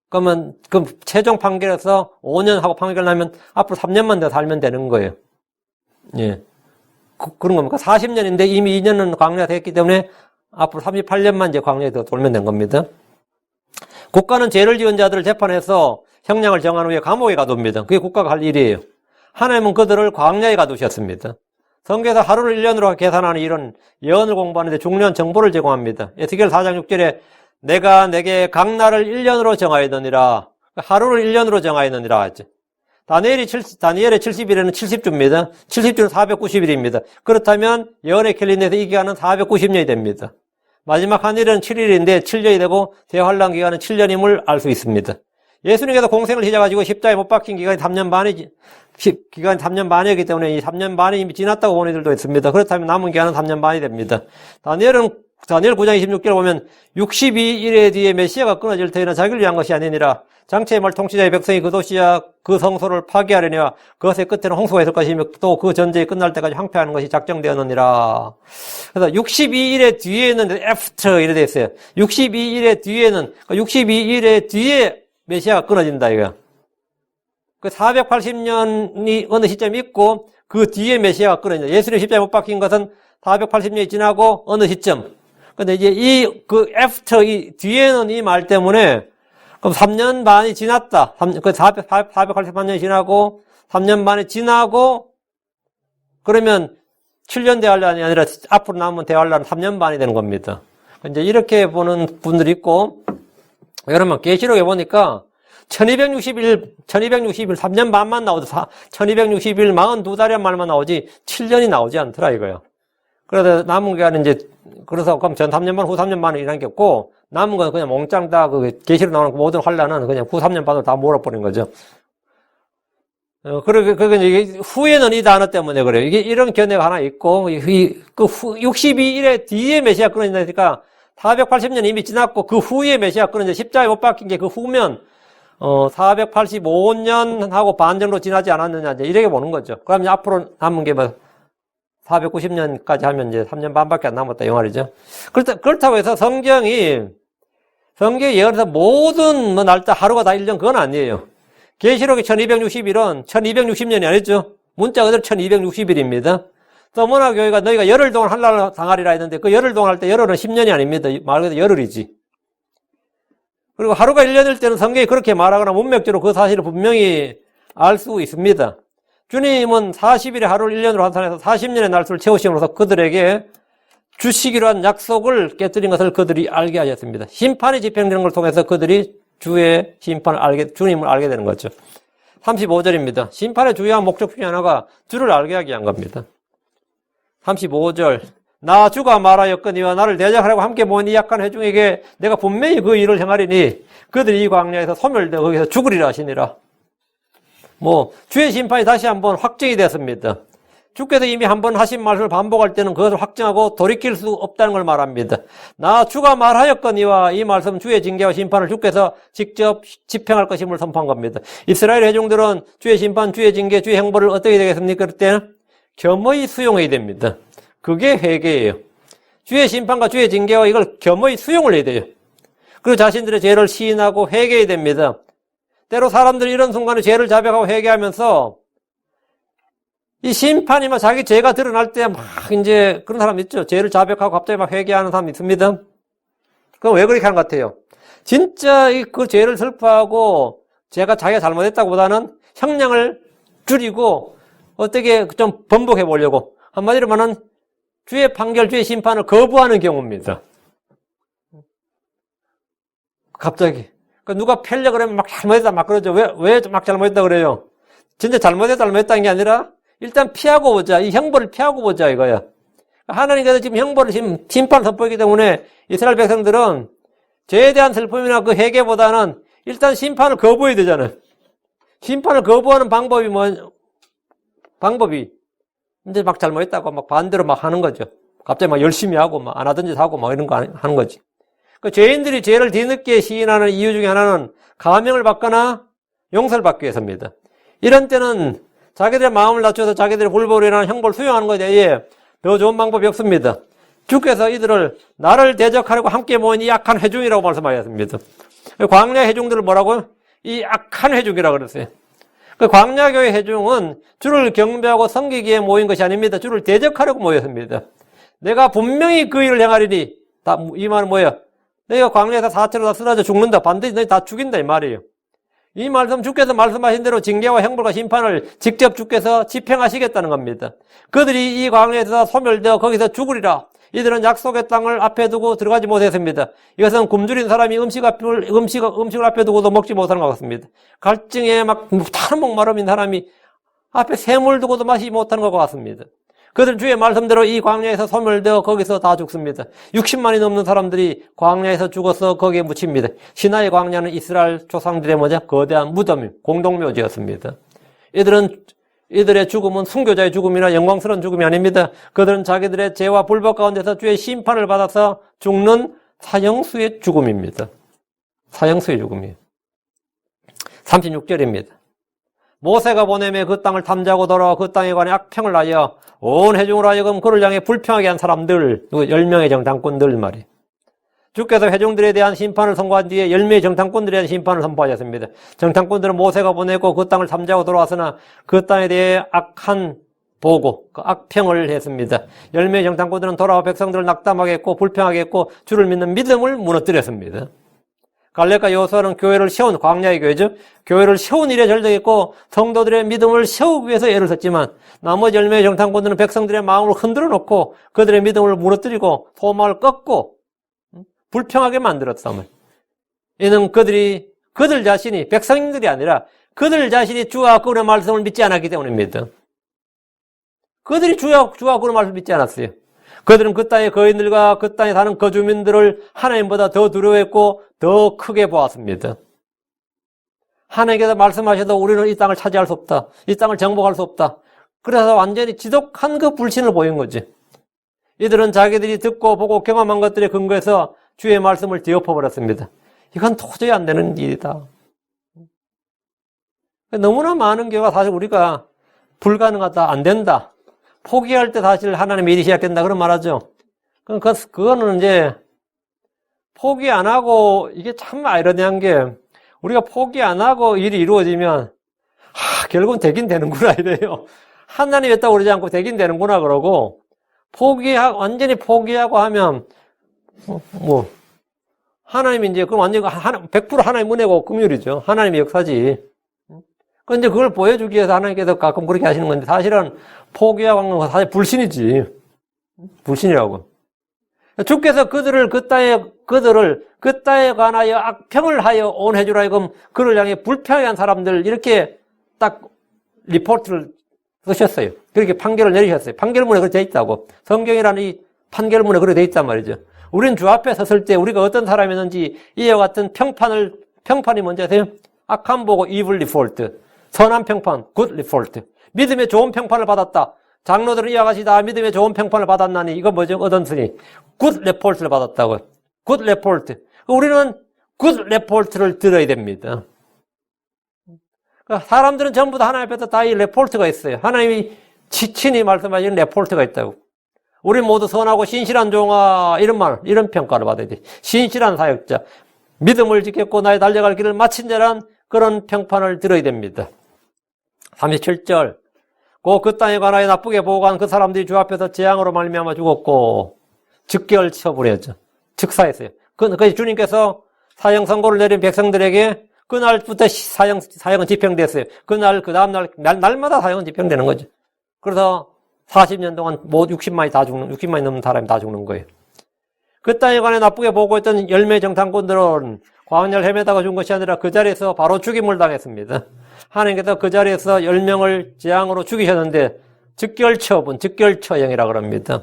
그러면 그 최종 판결에서 5년 하고 판결 나면 앞으로 3년만 더 살면 되는 거예요. 예. 그런 겁니까? 40년인데 이미 2년은 광야가 됐기 때문에 앞으로 38년만 이제 광야에 더 돌면 된 겁니다. 국가는 죄를 지은 자들을 재판해서 형량을 정한 후에 감옥에 가둡니다. 그게 국가가 할 일이에요. 하나님은 그들을 광야에 가두셨습니다. 성경에서 하루를 1년으로 계산하는 이런 예언을 공부하는데 중요한 정보를 제공합니다. 에스겔 4장 6절에 내가 내게 각 날을 1년으로 정하였느니라. 하루를 1년으로 정하였느니라 했죠. 다니엘의 70일에는 70주입니다. 70주는 490일입니다. 그렇다면 예언의 캘린더에서 이 기간은 490년이 됩니다. 마지막 한 일은 7일인데 7년이 되고 대환란 기간은 7년임을 알 수 있습니다. 예수님께서 공생을 시작하시고 십자가에 못 박힌 기간이 3년 반이었기 때문에 이 3년 반이 이미 지났다고 보는 이들도 있습니다. 그렇다면 남은 기간은 3년 반이 됩니다. 다니엘 9장 26절 보면 62일에 뒤에 메시아가 끊어질 터이나 자기를 위한 것이 아니니라. 장차의 말 통치자의 백성이 그 도시와 그 성소를 파괴하려니와 그것의 끝에는 홍수가 있을 것이며 또 그 전쟁이 끝날 때까지 황폐하는 것이 작정되었느니라. 그래서 62일의 뒤에는 after 이래 돼 있어요. 62일의 뒤에는 62일의 뒤에 메시아가 끊어진다 이거. 그 480년이 어느 시점이 있고 그 뒤에 메시아가 끊어진다. 예수님 십자가에 못 박힌 것은 480년이 지나고 어느 시점. 근데 이제 after 이 뒤에는 이 말 때문에 그럼 3년 반이 지났다. 483년이 지나고 3년 반이 지나고 그러면 7년 대환란이 아니라 앞으로 남은 대환란은 3년 반이 되는 겁니다. 이제 이렇게 보는 분들이 있고 여러분 계시록에 보니까 1260일 3년 반만 나오지 1260일 42달이란 말만 나오지 7년이 나오지 않더라 이거요. 그래서 남은 기간은 이제 그래서 그럼 전 3년 반 후 3년 반은 이란 게 없고 남은 건 그냥 몽땅 다 그 계시록 나오는 모든 환란은 그냥 후 3년 반으로 다 몰아버린 거죠. 그러니까 이게 후에는 이 단어 때문에 그래요. 이게 이런 견해가 하나 있고 그 62일의 뒤에 메시아 끊어진다니까 480년 이미 지났고 그 후에 메시아 끊어져 십자가에 못 박힌 게 그 후면 485년하고 반 정도 지나지 않았느냐 이제 이렇게 보는 거죠. 그러면 앞으로 남은 게 뭐 490년까지 하면 이제 3년 반밖에 안 남았다 이 말이죠. 그렇다고 해서 성경이 예언에서 모든 날짜 하루가 다 1년 그건 아니에요. 계시록이 1260일은 1260년이 아니죠. 문자 그대로 1260일입니다. 서머나 교회가 너희가 열흘 동안 환난을 당하리라 했는데 그 열흘 동안 할 때 열흘은 10년이 아닙니다. 말 그대로 열흘이지. 그리고 하루가 1년일 때는 성경이 그렇게 말하거나 문맥적으로 그 사실을 분명히 알 수 있습니다. 주님은 40일의 하루를 1년으로 환산해서 40년의 날수를 채우심으로써 그들에게 주시기로 한 약속을 깨뜨린 것을 그들이 알게 하셨습니다. 심판이 집행되는 걸 통해서 그들이 주의 주님을 알게 되는 거죠. 35절입니다. 심판의 주요한 목적 중에 하나가 주를 알게 하기 위한 겁니다. 35절 나 주가 말하였거니와 나를 대적하라고 함께 모인 이 약한 회중에게 내가 분명히 그 일을 행하리니 그들이 이 광야에서 소멸되어 거기서 죽으리라 하시니라. 주의 심판이 다시 한번 확정이 됐습니다. 주께서 이미 한번 하신 말씀을 반복할 때는 그것을 확정하고 돌이킬 수 없다는 걸 말합니다. 나 주가 말하였거니와 이 말씀 주의 징계와 심판을 주께서 직접 집행할 것임을 선포한 겁니다. 이스라엘 회중들은 주의 심판, 주의 징계, 주의 행보를 어떻게 되겠습니까? 그럴 때는 겸허히 수용해야 됩니다. 그게 회개예요. 주의 심판과 주의 징계와 이걸 겸허히 수용을 해야 돼요. 그리고 자신들의 죄를 시인하고 회개해야 됩니다. 때로 사람들이 이런 순간에 죄를 자백하고 회개하면서 이 심판이 막 자기 죄가 드러날 때 막 이제 그런 사람 있죠. 죄를 자백하고 갑자기 막 회개하는 사람 있습니다. 그럼 왜 그렇게 하는 것 같아요? 진짜 그 죄를 슬퍼하고 제가 자기가 잘못했다고 보다는 형량을 줄이고 어떻게 좀 번복해 보려고 한마디로 말하면 주의 판결, 주의 심판을 거부하는 경우입니다. 갑자기. 누가 패려 그러면 막 잘못했다 막 그러죠. 왜 막 잘못했다 그래요? 진짜 잘못했다는 게 아니라 일단 피하고 보자. 이 형벌을 피하고 보자 이거야. 하나님께서 지금 형벌을 심판을 선포하기 때문에 이스라엘 백성들은 죄에 대한 슬픔이나 그 회개보다는 일단 심판을 거부해야 되잖아요. 심판을 거부하는 방법이 이제 막 잘못했다고 막 반대로 막 하는 거죠. 갑자기 막 열심히 하고 막 안 하던 짓 하고 막 이런 거 하는 거지. 그 죄인들이 죄를 뒤늦게 시인하는 이유 중에 하나는 감형을 받거나 용서를 받기 위해서입니다. 이런 때는 자기들의 마음을 낮춰서 자기들의 불법으로 인한 형벌을 수용하는 것에 대해 더 좋은 방법이 없습니다. 주께서 이들을 나를 대적하려고 함께 모인 이 악한 회중이라고 말씀하셨습니다. 광야 회중들을 뭐라고요? 이 악한 회중이라고 그랬어요. 그 광야교회 회중은 주를 경배하고 섬기기에 모인 것이 아닙니다. 주를 대적하려고 모였습니다. 내가 분명히 그 일을 행하리니 이 말은 뭐예요? 너희가 광야에서 사체로 다 쓰러져 죽는다. 반드시 너희 다 죽인다 이 말이에요. 이 말씀 주께서 말씀하신 대로 징계와 형벌과 심판을 직접 주께서 집행하시겠다는 겁니다. 그들이 이 광야에서 소멸되어 거기서 죽으리라. 이들은 약속의 땅을 앞에 두고 들어가지 못했습니다. 이것은 굶주린 사람이 음식을 앞에 두고도 먹지 못하는 것 같습니다. 갈증에 막 타는 목마름인 사람이 앞에 샘을 두고도 마시지 못하는 것 같습니다. 그들은 주의 말씀대로 이 광야에서 소멸되어 거기서 다 죽습니다. 60만이 넘는 사람들이 광야에서 죽어서 거기에 묻힙니다. 시나이 광야는 이스라엘 조상들의 거대한 무덤, 공동묘지였습니다. 이들의 죽음은 순교자의 죽음이나 영광스러운 죽음이 아닙니다. 그들은 자기들의 죄와 불법 가운데서 주의 심판을 받아서 죽는 사형수의 죽음입니다. 사형수의 죽음이에요. 36절입니다. 모세가 보내매 그 땅을 탐지하고 돌아와 그 땅에 관해 악평을 하여 온 회중으로 하여금 그를 향해 불평하게 한 사람들, 10명의 정탐꾼들 말이에요. 주께서 회중들에 대한 심판을 선고한 뒤에 10명의 정탐꾼들에 대한 심판을 선포하셨습니다. 정탐꾼들은 모세가 보내고 그 땅을 탐지하고 돌아왔으나 그 땅에 대해 악한 보고, 그 악평을 했습니다. 10명의 정탐꾼들은 돌아와 백성들을 낙담하게 했고 불평하게 했고 주를 믿는 믿음을 무너뜨렸습니다. 갈렙과 여호수아는 교회를 세운, 광야의 교회죠. 교회를 세운 일에 전력했고 성도들의 믿음을 세우기 위해서 애를 썼지만 나머지 10명의 정탐꾼들은 백성들의 마음을 흔들어 놓고 그들의 믿음을 무너뜨리고 소망을 꺾고 불평하게 만들었다면 이는 그들 자신이 백성들이 아니라 그들 자신이 주와 그분의 말씀을 믿지 않았기 때문입니다. 그들이 주와 그분의 말씀을 믿지 않았어요. 그들은 그 땅의 거인들과 그 땅에 사는 거주민들을 하나님보다 더 두려워했고 더 크게 보았습니다. 하나님께서 말씀하셔도 우리는 이 땅을 차지할 수 없다. 이 땅을 정복할 수 없다. 그래서 완전히 지독한 그 불신을 보인 거지. 이들은 자기들이 듣고 보고 경험한 것들에 근거해서 주의 말씀을 뒤엎어버렸습니다. 이건 도저히 안 되는 일이다. 너무나 많은 경우가 사실 우리가 불가능하다, 안 된다. 포기할 때 사실 하나님의 일이 시작된다. 그런 말 하죠. 그거는 이제 포기 안 하고 이게 참 아이러니한 게 우리가 포기 안 하고 일이 이루어지면 결국은 되긴 되는구나 이래요. 하나님 했다고 그러지 않고 되긴 되는구나 그러고 완전히 포기하고 하면 하나님이 이제 그럼 완전히 100% 하나님 은혜고 긍휼이죠. 하나님의 역사지. 그런데 그걸 보여주기 위해서 하나님께서 가끔 그렇게 하시는 건데 사실은 포기하고 하는 건 사실 불신이지. 불신이라고. 주께서 그들을 그 땅에 관하여 악평을 하여 온 회중으로 하여금 그를 향해 불평하게 한 사람들 이렇게 딱 리포트를 쓰셨어요. 그렇게 판결을 내리셨어요. 판결문에 그렇게 되어 있다고. 성경이라는 이 판결문에 그렇게 돼 있단 말이죠. 우리는 주 앞에 섰을 때 우리가 어떤 사람이었는지 이와 같은 평판이 뭔지 아세요? 악한 보고 evil default. 선한 평판, good default. 믿음의 좋은 평판을 받았다. 장로들은 이와 같이 다 믿음의 좋은 평판을 받았나니 이거 뭐죠? 얻었으니 good report를 받았다고요. good report. 우리는 good report를 들어야 됩니다. 사람들은 전부 다 하나님 앞에서 다 이 레포트가 있어요. 하나님이 친히 말씀하시는 레포트가 있다고. 우리 모두 선하고 신실한 종아, 이런 평가를 받아야 돼. 신실한 사역자, 믿음을 지켰고 나의 달려갈 길을 마친 자란 그런 평판을 들어야 됩니다. 37절. 그 땅에 관하여 나쁘게 보고한 그 사람들이 주 앞에서 재앙으로 말미암아 죽었고 즉결 처분했죠. 즉사했어요. 그 주님께서 사형 선고를 내린 백성들에게 그날부터 사형은 집행됐어요. 그날, 그 다음날, 날마다 사형은 집행되는 거죠. 그래서 40년 동안 60만이 넘는 사람이 다 죽는 거예요. 그 땅에 관해 나쁘게 보고했던 10명의 정탐꾼들은 광야를 헤매다가 죽은 것이 아니라 그 자리에서 바로 죽임을 당했습니다. 하나님께서 그 자리에서 10명을 재앙으로 죽이셨는데 즉결처분, 즉결처형이라고 합니다.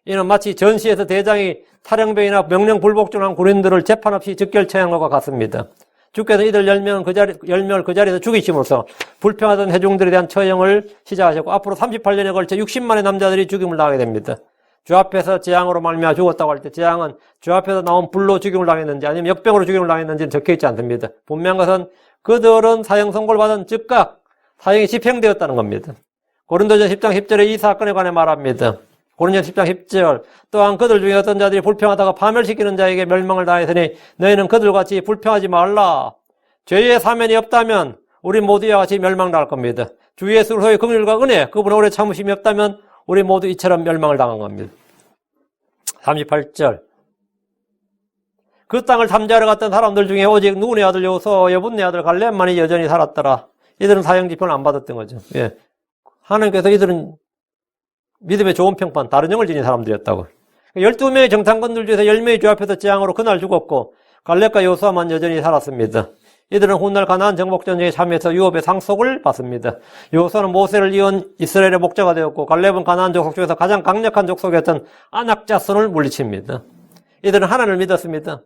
이는 마치 전시에서 대장이 탈영병이나 명령 불복종한 군인들을 재판 없이 즉결처형한 것과 같습니다. 주께서 이들 10명을 그 자리에서 죽이심으로써 불평하던 회중들에 대한 처형을 시작하셨고 앞으로 38년에 걸쳐 60만의 남자들이 죽임을 당하게 됩니다. 주 앞에서 재앙으로 말미암아 죽었다고 할 때 재앙은 주 앞에서 나온 불로 죽임을 당했는지 아니면 역병으로 죽임을 당했는지는 적혀있지 않습니다. 분명한 것은 그들은 사형 선고를 받은 즉각 사형이 집행되었다는 겁니다. 고린도전서 10장 10절에 이 사건에 관해 말합니다. 고린도전서 10장 10절 또한 그들 중에 어떤 자들이 불평하다가 파멸시키는 자에게 멸망을 당했으니 너희는 그들같이 불평하지 말라. 죄의 사면이 없다면 우리 모두와 같이 멸망당할 겁니다. 주 예수 그리스도의 긍휼과 은혜 그분의 오래 참으심이 없다면 우리 모두 이처럼 멸망을 당한 겁니다. 38절 그 땅을 탐지하러 갔던 사람들 중에 오직 누군의 아들 여호수아와 여분의 아들 갈렙만이 여전히 살았더라. 이들은 사형 집행을 안 받았던 거죠. 예. 하나님께서 이들은 믿음의 좋은 평판, 다른 영을 지닌 사람들이었다고. 12명의 정탐꾼들 중에서 10명이 주 앞에서 재앙으로 그날 죽었고 갈렙과 여호수아만 여전히 살았습니다. 이들은 훗날 가나안 정복전쟁에 참여해서 유업의 상속을 받습니다. 여호수아는 모세를 이은 이스라엘의 목자가 되었고 갈렙은 가나안 족속 중에서 가장 강력한 족속이었던 아낙 자손을 물리칩니다. 이들은 하나님을 믿었습니다.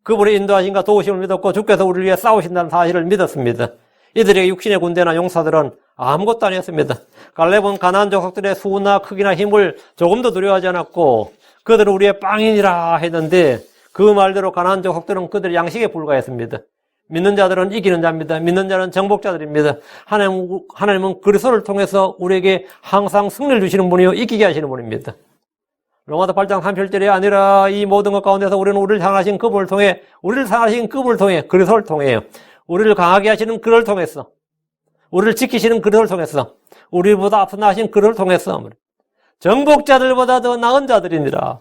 그분의 인도하심과 도우심을 믿었고 주께서 우리를 위해 싸우신다는 사실을 믿었습니다. 이들에게 육신의 군대나 용사들은 아무것도 아니었습니다. 갈렙은 가나안 족속들의 수나 크기나 힘을 조금도 두려워하지 않았고 그들은 우리의 빵이니라 했는데 그 말대로 가나안 족속들은 그들의 양식에 불과했습니다. 믿는 자들은 이기는 자입니다. 믿는 자는 정복자들입니다. 하나님은 그리스도를 통해서 우리에게 항상 승리를 주시는 분이요 이기게 하시는 분입니다. 로마서 8장 37절이 아니라 이 모든 것 가운데서 우리는 우리를 향하신 그분을 통해 그리스도를 통해요. 우리를 강하게 하시는 그를 통해서 우리를 지키시는 그를 통해서 우리보다 앞서나신 그를 통해서 정복자들보다 더 나은 자들이니라.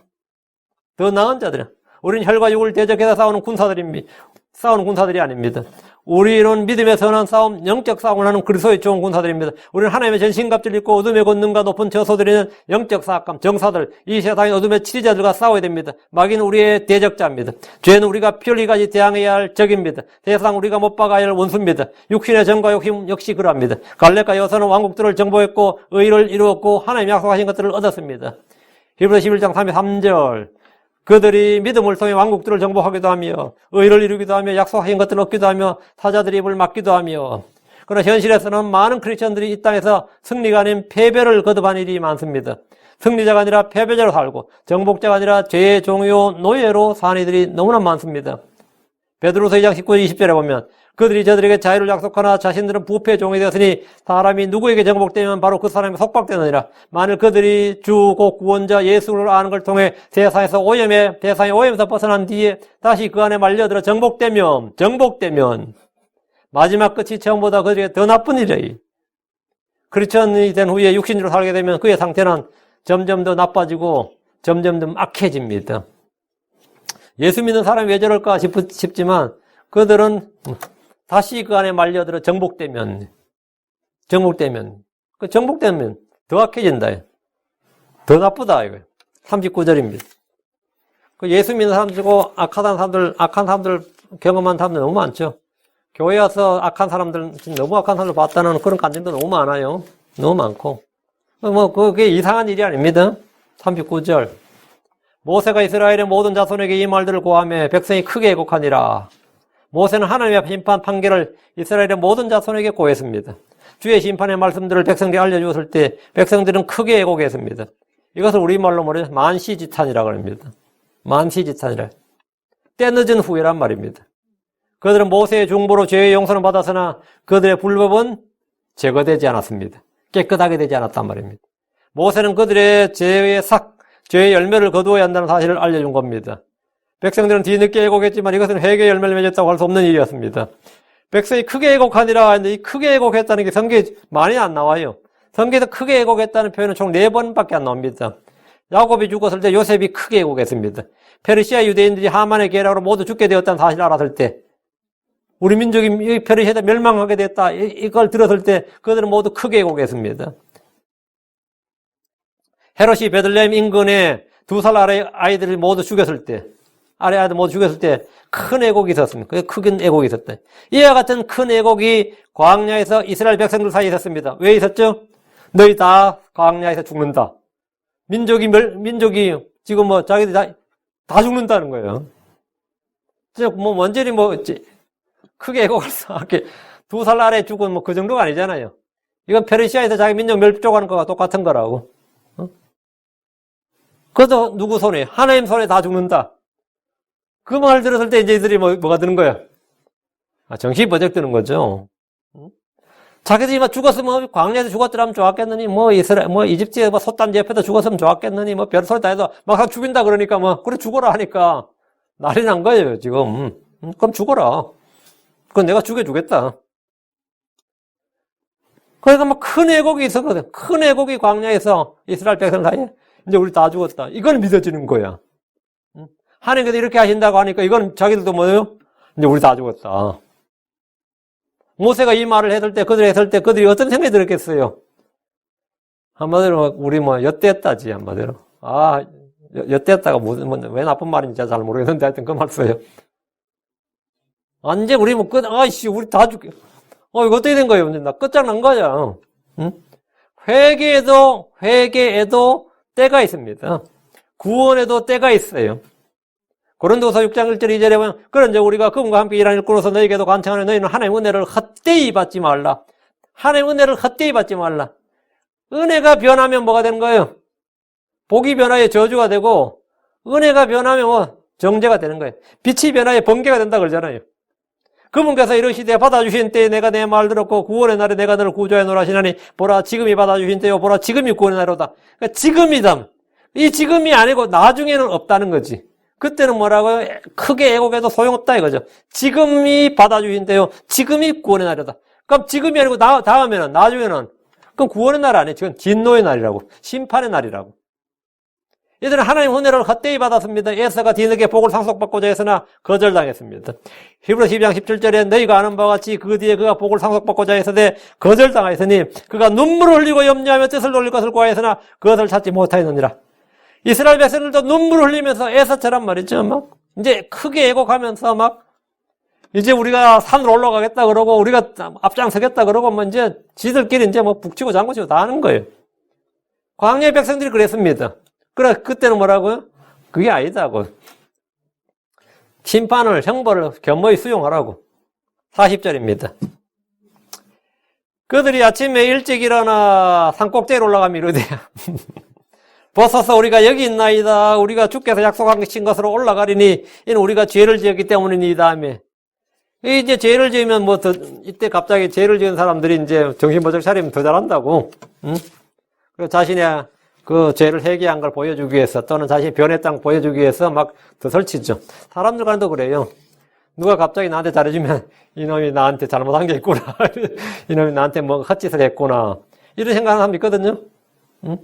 더 나은 자들이야. 우리는 혈과 육을 대적해서 싸우는 군사들이 아닙니다. 우리는 믿음의 선한 싸움, 영적 싸움을 하는 그리스도의 좋은 군사들입니다. 우리는 하나님의 전신갑주를 입고 어둠의 권능과 높은 저소들이는 영적 사악감, 정사들, 이 세상의 어둠의 치리자들과 싸워야 됩니다. 마귀는 우리의 대적자입니다. 죄는 우리가 피 흘리기까지 대항해야 할 적입니다. 세상 우리가 못 박아야 할 원수입니다. 육신의 정과 욕심 역시 그러합니다. 갈렙과 여호수아는 왕국들을 정복했고 의를 이루었고 하나님 약속하신 것들을 얻었습니다. 히브리서 11장 33절 그들이 믿음을 통해 왕국들을 정복하기도 하며 의를 이루기도 하며 약속하신 것들을 얻기도 하며 사자들의 입을 막기도 하며 그러나 현실에서는 많은 크리스천들이 이 땅에서 승리가 아닌 패배를 거듭한 일이 많습니다. 승리자가 아니라 패배자로 살고 정복자가 아니라 죄의 종요 노예로 사는 이들이 너무나 많습니다. 베드로서 2장 19절 20절에 보면 그들이 저들에게 자유를 약속하나 자신들은 부패의 종이 되었으니 사람이 누구에게 정복되면 바로 그 사람이 속박되느니라. 만일 그들이 주 곧 구원자 예수를 아는 걸 통해 세상의 오염에서 벗어난 뒤에 다시 그 안에 말려들어 정복되면 마지막 끝이 처음보다 그들에게 더 나쁜 일이에요. 크리스천이 된 후에 육신으로 살게 되면 그의 상태는 점점 더 나빠지고 점점 더 악해집니다. 예수 믿는 사람이 왜 저럴까 싶지만 그들은 다시 그 안에 말려들어 정복되면 더 악해진다. 더 나쁘다 이거예요. 39절입니다. 그 예수 믿는 사람들 중에 악한 사람들 경험한 사람들 너무 많죠. 교회 와서 너무 악한 사람들 봤다는 그런 간증도 너무 많아요. 너무 많고. 그게 이상한 일이 아닙니다. 39절. 모세가 이스라엘의 모든 자손에게 이 말들을 고하며 백성이 크게 애곡하니라. 모세는 하나님의 심판 판결을 이스라엘의 모든 자손에게 고했습니다. 주의 심판의 말씀들을 백성들에게 알려주었을 때 백성들은 크게 애곡했습니다. 이것을 우리말로 말해 만시지탄이라고 합니다. 만시지탄이라. 때늦은 후회란 말입니다. 그들은 모세의 중보로 죄의 용서는 받았으나 그들의 불법은 제거되지 않았습니다. 깨끗하게 되지 않았단 말입니다. 모세는 그들의 죄의 열매를 거두어야 한다는 사실을 알려준 겁니다. 백성들은 뒤늦게 애곡했지만 이것은 회개의 열매를 맺었다고 할 수 없는 일이었습니다. 백성이 크게 애곡하니라 하는데 이 크게 애곡했다는 게 성경에 많이 안 나와요. 성경에서 크게 애곡했다는 표현은 총 4번밖에 안 나옵니다. 야곱이 죽었을 때 요셉이 크게 애곡했습니다. 페르시아 유대인들이 하만의 계략으로 모두 죽게 되었다는 사실을 알았을 때, 우리 민족이 페르시아에 멸망하게 됐다 이걸 들었을 때 그들은 모두 크게 애곡했습니다. 헤롯이 베들레헴 인근에 2살 아래 아이들을 모두 죽였을 때, 아래 아이들 모두 죽였을 때 큰 애곡이 있었습니다. 큰 애곡이 있었다. 이와 같은 큰 애곡이 광야에서 이스라엘 백성들 사이에 있었습니다. 왜 있었죠? 너희 다 광야에서 죽는다. 민족이 지금 뭐 자기들 다 죽는다는 거예요. 뭐 완전히 크게 애곡을 이렇게 2살 아래 죽은 뭐 그 정도가 아니잖아요. 이건 페르시아에서 자기 민족 멸종하는 거와 똑같은 거라고. 그것도 누구 손에? 하나님 손에 다 죽는다. 그 말 들었을 때 이제 이들이 뭐가 드는 거야? 정신이 버쩍 드는 거죠. 자기들이 죽었으면 광야에서 죽었더라면 좋았겠느니, 이집트에 솥단지 옆에서 죽었으면 좋았겠느니, 별소리 다 해도 막상 죽인다 그러니까 그래 죽어라 하니까 난리 난 거예요, 지금. 그럼 죽어라. 그건 내가 죽여주겠다. 그러니까 큰 애곡이 있었거든. 큰 애곡이 광야에서 이스라엘 백성 사이에 이제 우리 다 죽었다. 이건 믿어지는 거야. 하나님께서 이렇게 하신다고 하니까 이건 자기들도 뭐예요? 이제 우리 다 죽었다. 모세가 이 말을 했을 때 그들이 어떤 생각이 들었겠어요? 한마디로 우리 엿됐다지 한마디로. 엿됐다가 왜 나쁜 말인지 잘 모르겠는데 하여튼 그 말 써요. 이제 우리 우리 다 죽게. 이거 어떻게 된 거예요? 나 끝장난 거야. 응? 회개에도 때가 있습니다. 구원에도 때가 있어요. 고린도서 6장 1절 2절에 보면 그런즉 우리가 그분과 함께 일하는 일꾼으로서 너희에게도 간청하는 너희는 하나님의 은혜를 헛되이 받지 말라. 하나님의 은혜를 헛되이 받지 말라. 은혜가 변하면 뭐가 되는 거예요? 복이 변하여 저주가 되고 은혜가 변하면 정죄가 되는 거예요. 빛이 변하여 번개가 된다 그러잖아요. 그분께서 이르시되 받아주신 때에 내가 내 말 들었고 구원의 날에 내가 너를 구조하노라 하시나니 보라 지금이 받아주신 때요 보라 지금이 구원의 날이로다. 그러니까 지금이다. 이 지금이 아니고 나중에는 없다는 거지. 그때는 뭐라고요? 크게 애곡해도 소용없다 이거죠. 지금이 받아주신 때요 지금이 구원의 날이다. 그럼 지금이 아니고 다음에는 나중에는 그럼 구원의 날 아니에요. 지금 진노의 날이라고 심판의 날이라고. 이들은 하나님 은혜를 헛되이 받았습니다. 에서가 뒤늦게 복을 상속받고자 했으나 거절당했습니다. 히브리서 12장 17절에 너희가 아는 바와 같이 그 뒤에 그가 복을 상속받고자 했으되 거절당하였으니 그가 눈물을 흘리고 염려하며 뜻을 돌릴 것을 구하였으나 그것을 찾지 못하였느니라. 이스라엘 백성들도 눈물을 흘리면서 에서처럼 말이죠. 이제 크게 애곡하면서 이제 우리가 산으로 올라가겠다 그러고 우리가 앞장서겠다 그러고 이제 지들끼리 이제 북치고 장구치고 다 하는 거예요. 광야의 백성들이 그랬습니다. 그때는 뭐라고요? 그게 아니다고. 심판을, 형벌을 겸허히 수용하라고. 40절입니다. 그들이 아침에 일찍 일어나 산꼭대기로 올라가면 이러대요. 벗어서 우리가 여기 있나이다. 우리가 주께서 약속하신 것으로 올라가리니 이는 우리가 죄를 지었기 때문이니 이 다음에. 이제 죄를 지으면 이때 갑자기 죄를 지은 사람들이 이제 정신 버쩍 차리면 더 잘한다고. 응? 그리고 자신의 그 죄를 회개한 걸 보여주기 위해서 또는 자신이 변했다는 걸 보여주기 위해서 더 설치죠. 사람들 간도 그래요. 누가 갑자기 나한테 잘해주면 이놈이 나한테 잘못한 게 있구나. 이놈이 나한테 헛짓을 했구나. 이런 생각하는 사람이 있거든요. 응?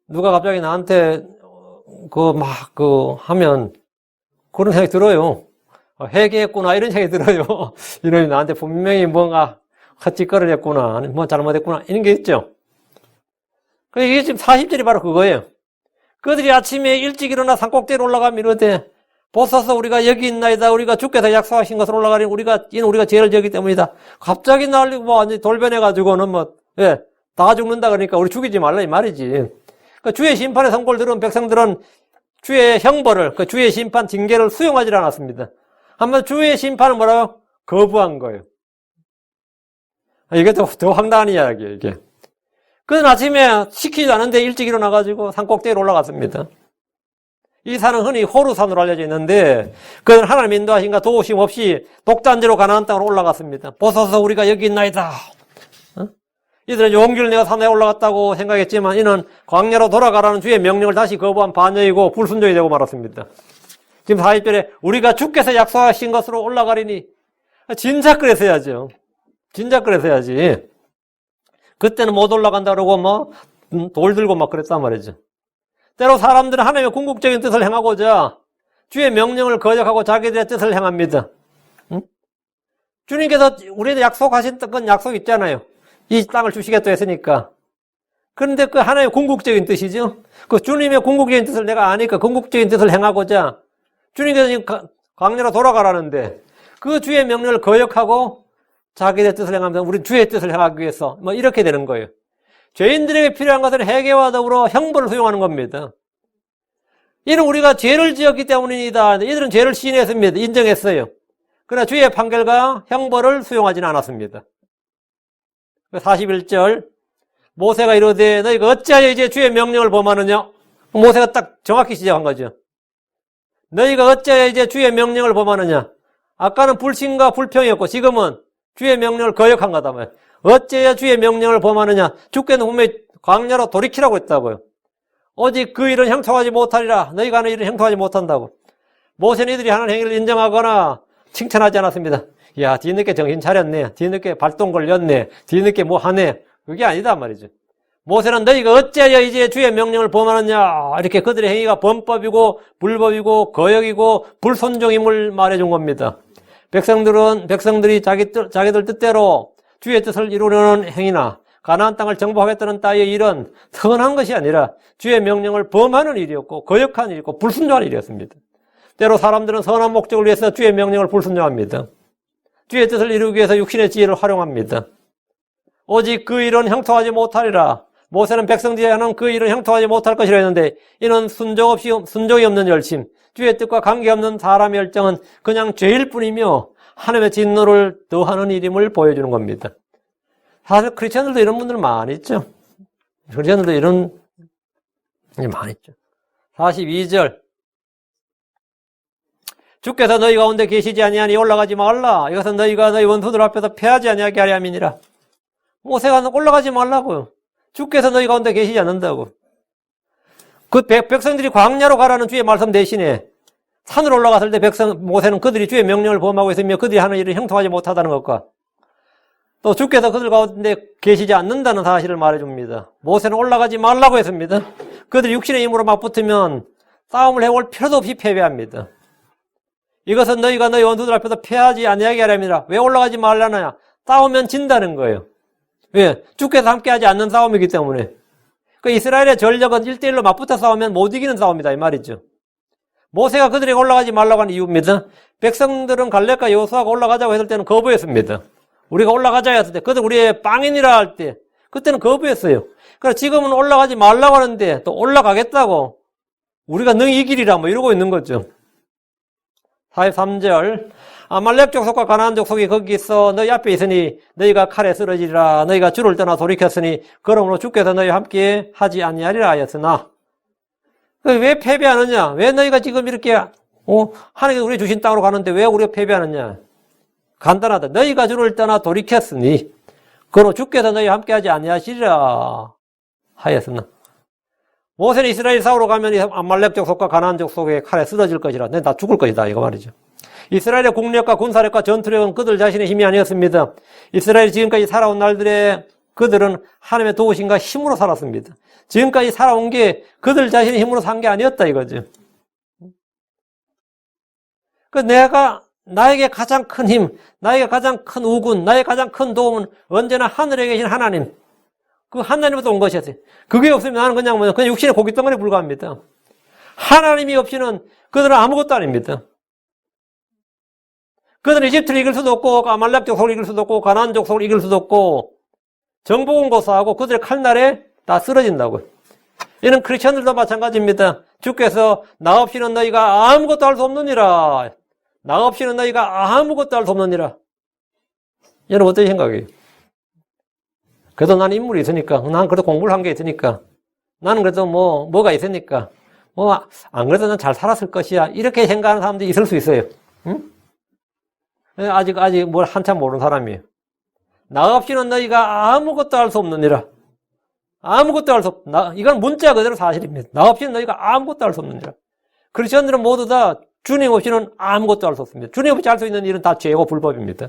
누가 갑자기 나한테 하면 그런 생각이 들어요. 회개했구나 이런 생각이 들어요. 이놈이 나한테 분명히 뭔가 헛짓거리를 했구나. 아니 잘못했구나. 이런 게 있죠. 이게 지금 40절이 바로 그거예요. 그들이 아침에 일찍 일어나 산꼭대기로 올라가면 이러되 벗어서 우리가 여기 있나이다. 우리가 주께서 약속하신 것으로 올라가니 우리가 죄를 지었기 때문이다. 갑자기 난리고 완전히 돌변해가지고는 다 죽는다 그러니까 우리 죽이지 말라 이 말이지. 그 주의 심판의 선고를 들은 백성들은 주의 형벌을, 그 주의 심판 징계를 수용하지 않았습니다. 한번 주의 심판을 뭐라고? 거부한 거예요. 이게 더 황당한 이야기예요, 이게. 그는 아침에 시키지도 않은데 일찍 일어나가지고 산 꼭대기로 올라갔습니다. 이 산은 흔히 호루산으로 알려져 있는데, 그는 하나님 인도하신가 도우심 없이 독단지로 가나안 땅으로 올라갔습니다. 보소서 우리가 여기 있나이다. 이들은 용기를 내어 산에 올라갔다고 생각했지만 이는 광야로 돌아가라는 주의 명령을 다시 거부한 반역이고 불순종이 되고 말았습니다. 지금 40절에 우리가 주께서 약속하신 것으로 올라가리니 진작 그랬어야죠. 진작 그랬어야지. 그때는 못 올라간다 그러고 뭐 돌 들고 막 그랬단 말이죠. 때로 사람들은 하나님의 궁극적인 뜻을 행하고자 주의 명령을 거역하고 자기들의 뜻을 행합니다. 주님께서 우리에게 약속하신 건 약속 있잖아요. 이 땅을 주시겠다 했으니까. 그런데 그 하나의 궁극적인 뜻이죠. 그 주님의 궁극적인 뜻을 내가 아니까 궁극적인 뜻을 행하고자 주님께서 지금 광야로 돌아가라는데 그 주의 명령을 거역하고 자기의 뜻을 행하면서 우리 주의 뜻을 행하기 위해서 뭐 이렇게 되는 거예요. 죄인들에게 필요한 것은 회개와 더불어 형벌을 수용하는 겁니다. 이는 우리가 죄를 지었기 때문입니다. 이들은 죄를 시인했습니다. 인정했어요. 그러나 주의 판결과 형벌을 수용하지는 않았습니다. 41절 모세가 이르되 너희가 어찌하여 이제 주의 명령을 범하느냐? 모세가 딱 정확히 시작한 거죠. 너희가 어찌하여 이제 주의 명령을 범하느냐? 아까는 불신과 불평이었고 지금은 주의 명령을 거역한 거다 말이에요. 어찌하여 주의 명령을 범하느냐? 주께는 분명히 광야로 돌이키라고 했다고요. 오직 그 일은 형통하지 못하리라. 너희가 하는 일은 형통하지 못한다고. 모세는 이들이 하는 행위를 인정하거나 칭찬하지 않았습니다. 야, 뒤늦게 정신 차렸네. 뒤늦게 발동 걸렸네. 뒤늦게 뭐 하네. 그게 아니다 말이죠. 모세는 너희가 어찌하여 이제 주의 명령을 범하느냐. 이렇게 그들의 행위가 범법이고 불법이고 거역이고 불손종임을 말해준 겁니다. 백성들이 자기들 뜻대로 주의 뜻을 이루려는 행위나 가나안 땅을 정복하겠다는 따위의 일은 선한 것이 아니라 주의 명령을 범하는 일이었고 거역하는 일이고 불순종하는 일이었습니다. 때로 사람들은 선한 목적을 위해서 주의 명령을 불순종합니다. 주의 뜻을 이루기 위해서 육신의 지혜를 활용합니다. 오직 그 일은 형통하지 못하리라. 모세는 백성들이 하는 그 일은 형통하지 못할 것이라 했는데 이는 순종이 없는 열심, 주의 뜻과 관계없는 사람의 열정은 그냥 죄일 뿐이며 하나님의 진노를 더하는 일임을 보여주는 겁니다. 사실 크리스천들도 이런 분들 많이 있죠. 크리스천들도 이런 게 많이 있죠. 42절 주께서 너희 가운데 계시지 아니하니 올라가지 말라. 이것은 너희가 너희 원수들 앞에서 패하지 아니하게 하려 함이니라. 모세가 올라가지 말라고요. 주께서 너희 가운데 계시지 않는다고. 그 백성들이 광야로 가라는 주의 말씀 대신에 산으로 올라갔을 때 모세는 그들이 주의 명령을 범하고 있으며 그들이 하는 일을 형통하지 못하다는 것과 또 주께서 그들 가운데 계시지 않는다는 사실을 말해줍니다. 모세는 올라가지 말라고 했습니다. 그들이 육신의 힘으로 맞붙으면 싸움을 해올 필요도 없이 패배합니다. 이것은 너희가 너희 원수들 앞에서 패하지 아니하게 하렵니다. 왜 올라가지 말라느냐? 싸우면 진다는 거예요. 왜? 주께서 함께하지 않는 싸움이기 때문에. 그 이스라엘의 전력은 1대1로 맞붙어 싸우면 못 이기는 싸움이다 이 말이죠. 모세가 그들에게 올라가지 말라고 하는 이유입니다. 백성들은 갈렙과 여호수아가 올라가자고 했을 때는 거부했습니다. 우리가 올라가자 했을 때, 그들 우리의 빵인이라 할 때, 그때는 거부했어요. 그래서 지금은 올라가지 말라고 하는데 또 올라가겠다고 우리가 너희 이기리라 뭐 이러고 있는 거죠. 43절 아말렉 족속과 가나안 족속이 거기 있어 너희 앞에 있으니 너희가 칼에 쓰러지리라. 너희가 주를 떠나 돌이켰으니 그러므로 주께서 너희와 함께 하지 아니하리라 하였으나 왜 패배하느냐? 왜 너희가 지금 이렇게 하나님께서 우리 주신 땅으로 가는데 왜 우리가 패배하느냐? 간단하다. 너희가 주를 떠나 돌이켰으니 그러므로 주께서 너희와 함께 하지 아니하시리라 하였으나 모세는 이스라엘 싸우러 가면 아말렉 족속과 가나안 족속의 칼에 쓰러질 것이라. 다 죽을 것이다 이거 말이죠. 이스라엘의 국력과 군사력과 전투력은 그들 자신의 힘이 아니었습니다. 이스라엘이 지금까지 살아온 날들에 그들은 하나님의 도우심과 힘으로 살았습니다. 지금까지 살아온 게 그들 자신의 힘으로 산 게 아니었다 이거죠. 나에게 가장 큰 힘, 나에게 가장 큰 우군, 나에게 가장 큰 도움은 언제나 하늘에 계신 하나님. 그 하나님부터 온 것이었어요. 그게 없으면 나는 그냥 육신의 고깃덩어리에 불과합니다. 하나님이 없이는 그들은 아무것도 아닙니다. 그들은 이집트를 이길 수도 없고 아말렉 족속을 이길 수도 없고 가나안 족속을 이길 수도 없고 정복은 고사하고 그들의 칼날에 다 쓰러진다고요. 이는 크리스천들도 마찬가지입니다. 주께서 나 없이는 너희가 아무것도 할 수 없느니라. 나 없이는 너희가 아무것도 할 수 없느니라. 여러분 어떻게 생각해요? 그래도 나는 인물이 있으니까, 나는 그래도 공부를 한 게 있으니까, 나는 그래도 뭐가 있으니까, 안 그래도 난 잘 살았을 것이야. 이렇게 생각하는 사람들이 있을 수 있어요. 응? 아직 뭘 한참 모르는 사람이에요. 나 없이는 너희가 아무것도 할 수 없느니라. 아무것도 할 수 이건 문자 그대로 사실입니다. 나 없이는 너희가 아무것도 할 수 없느니라. 크리스천들은 모두 다 주님 없이는 아무것도 할 수 없습니다. 주님 없이 할 수 있는 일은 다 죄고 불법입니다.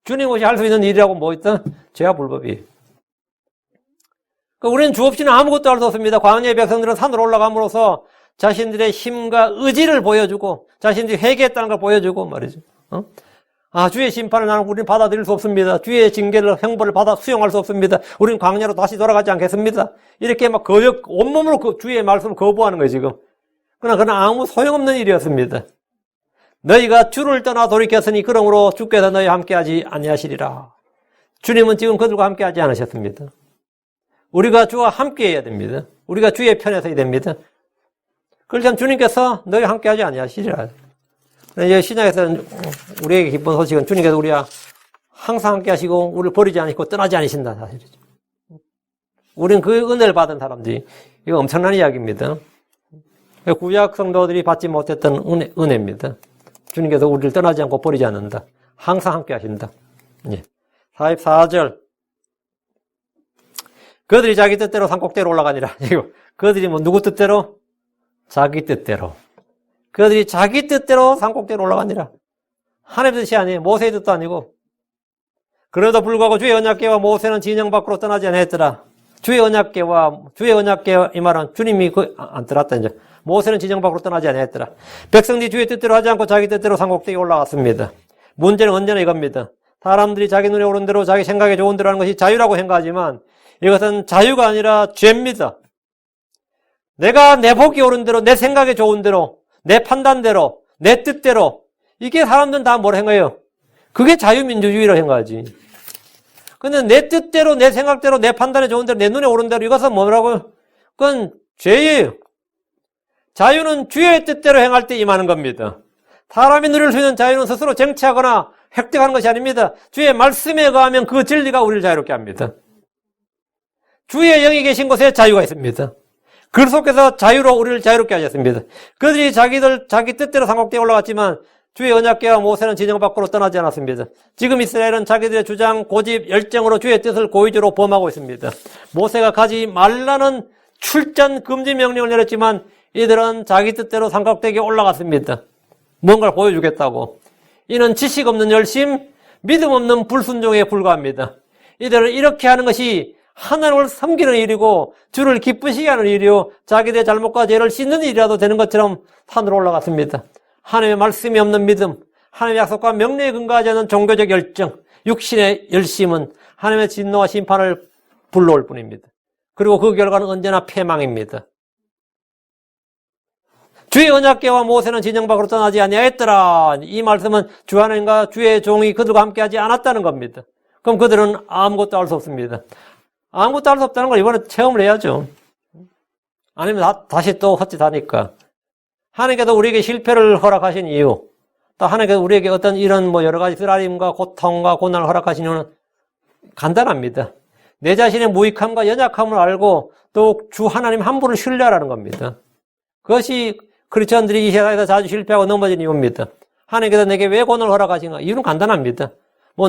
주님 없이 할 수 있는 일이라고 뭐 있다? 죄와 불법이에요. 우리는 주 없이는 아무것도 할 수 없습니다. 광야의 백성들은 산으로 올라감으로써 자신들의 힘과 의지를 보여주고 자신들이 회개했다는 걸 보여주고 말이죠. 주의 심판을 우리는 받아들일 수 없습니다. 주의 징계를 형벌을 받아 수용할 수 없습니다. 우리는 광야로 다시 돌아가지 않겠습니다. 이렇게 막 온몸으로 주의 말씀을 거부하는 거예요 지금. 그러나 아무 소용없는 일이었습니다. 너희가 주를 떠나 돌이켰으니 그러므로 주께서 너희와 함께하지 아니하시리라. 주님은 지금 그들과 함께하지 않으셨습니다. 우리가 주와 함께해야 됩니다. 우리가 주의 편에 서야 됩니다. 그렇지 않으면 주님께서 너희와 함께하지 아니하시리라. 이제 신약에서 우리에게 기쁜 소식은 주님께서 우리와 항상 함께 하시고 우리를 버리지 않으시고 떠나지 않으신다 사실이죠. 우리는 그 은혜를 받은 사람들이 이거 엄청난 이야기입니다. 구약 성도들이 받지 못했던 은혜입니다. 주님께서 우리를 떠나지 않고 버리지 않는다. 항상 함께 하신다. 44절 그들이 자기 뜻대로 산꼭대기로 올라가니라. 그들이 누구 뜻대로? 자기 뜻대로. 그들이 자기 뜻대로 산꼭대기로 올라가니라. 하나님의 뜻이 아니에요. 모세의 뜻도 아니고. 그래도 불구하고 주의 언약궤와 모세는 진영 밖으로 떠나지 않았더라. 주의 언약궤 이 말은 주님이 안 떠났다 이제. 모세는 진영 밖으로 떠나지 않았더라. 백성들이 주의 뜻대로 하지 않고 자기 뜻대로 산꼭대기에 올라갔습니다. 문제는 언제나 이겁니다. 사람들이 자기 눈에 오른 대로 자기 생각에 좋은 대로 하는 것이 자유라고 생각하지만 이것은 자유가 아니라 죄입니다. 내가 내 보기 옳은 대로, 내 생각에 좋은 대로, 내 판단대로, 내 뜻대로 이게 사람들은 다 뭐라 생각해요? 그게 자유민주주의라고 생각하지. 근데 내 뜻대로, 내 생각대로, 내 판단에 좋은 대로, 내 눈에 오른 대로 이것은 뭐라고요? 그건 죄예요. 자유는 주의 뜻대로 행할 때 임하는 겁니다. 사람이 누릴 수 있는 자유는 스스로 쟁취하거나 획득하는 것이 아닙니다. 주의 말씀에 의하면 그 진리가 우리를 자유롭게 합니다. 주의 영이 계신 곳에 자유가 있습니다. 그 속에서 자유로 우리를 자유롭게 하셨습니다. 그들이 자기 뜻대로 산꼭대기에 올라갔지만 주의 언약궤와 모세는 진영 밖으로 떠나지 않았습니다. 지금 이스라엘은 자기들의 주장, 고집, 열정으로 주의 뜻을 고의적으로 범하고 있습니다. 모세가 가지 말라는 출전 금지 명령을 내렸지만 이들은 자기 뜻대로 산꼭대기에 올라갔습니다. 뭔가를 보여주겠다고. 이는 지식 없는 열심, 믿음 없는 불순종에 불과합니다. 이들은 이렇게 하는 것이 하나님을 섬기는 일이고 주를 기쁘시게 하는 일이요 자기들의 잘못과 죄를 씻는 일이라도 되는 것처럼 산으로 올라갔습니다. 하나님의 말씀이 없는 믿음, 하나님의 약속과 명령에 근거하지 않는 종교적 열정, 육신의 열심은 하나님의 진노와 심판을 불러올 뿐입니다. 그리고 그 결과는 언제나 패망입니다. 주의 언약궤와 모세는 진영 밖으로 떠나지 아니하였더라. 이 말씀은 주 하나님과 주의 종이 그들과 함께하지 않았다는 겁니다. 그럼 그들은 아무것도 할 수 없습니다. 아무것도 할 수 없다는 걸 이번에 체험을 해야죠. 아니면 다시 또 헛짓하니까. 하나님께서 우리에게 실패를 허락하신 이유, 또 하나님께서 우리에게 어떤 이런 여러 가지 쓰라림과 고통과 고난을 허락하신 이유는 간단합니다. 내 자신의 무익함과 연약함을 알고 또 주 하나님 한 분을 신뢰하라는 겁니다. 그것이 크리스천들이 이 세상에서 자주 실패하고 넘어진 이유입니다. 하나님께서 내게 왜 고난을 허락하신가? 이유는 간단합니다.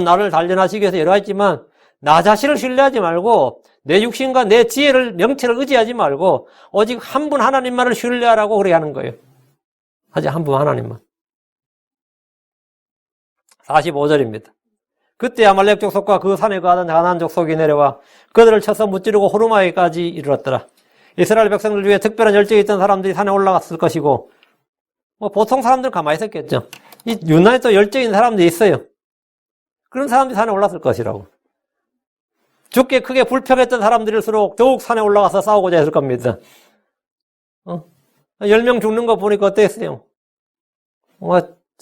나를 단련하시기 위해서 여러 가지 있지만 나 자신을 신뢰하지 말고 내 육신과 내 지혜를 명체를 의지하지 말고 오직 한 분 하나님만을 신뢰하라고 그렇게 하는 거예요. 아직 한 분 하나님만. 45절입니다. 그때 아말렉 족속과 그 산에 거하던 가나안 족속이 내려와 그들을 쳐서 무찌르고 호르마에까지 이르렀더라. 이스라엘 백성들 중에 특별한 열정이 있던 사람들이 산에 올라갔을 것이고 보통 사람들은 가만히 있었겠죠. 이 유난히 또 열정 있는 사람들이 있어요. 그런 사람들이 산에 올랐을 것이라고. 죽게 크게 불평했던 사람들일수록 더욱 산에 올라가서 싸우고자 했을 겁니다. 10명 죽는 거 보니까 어땠어요?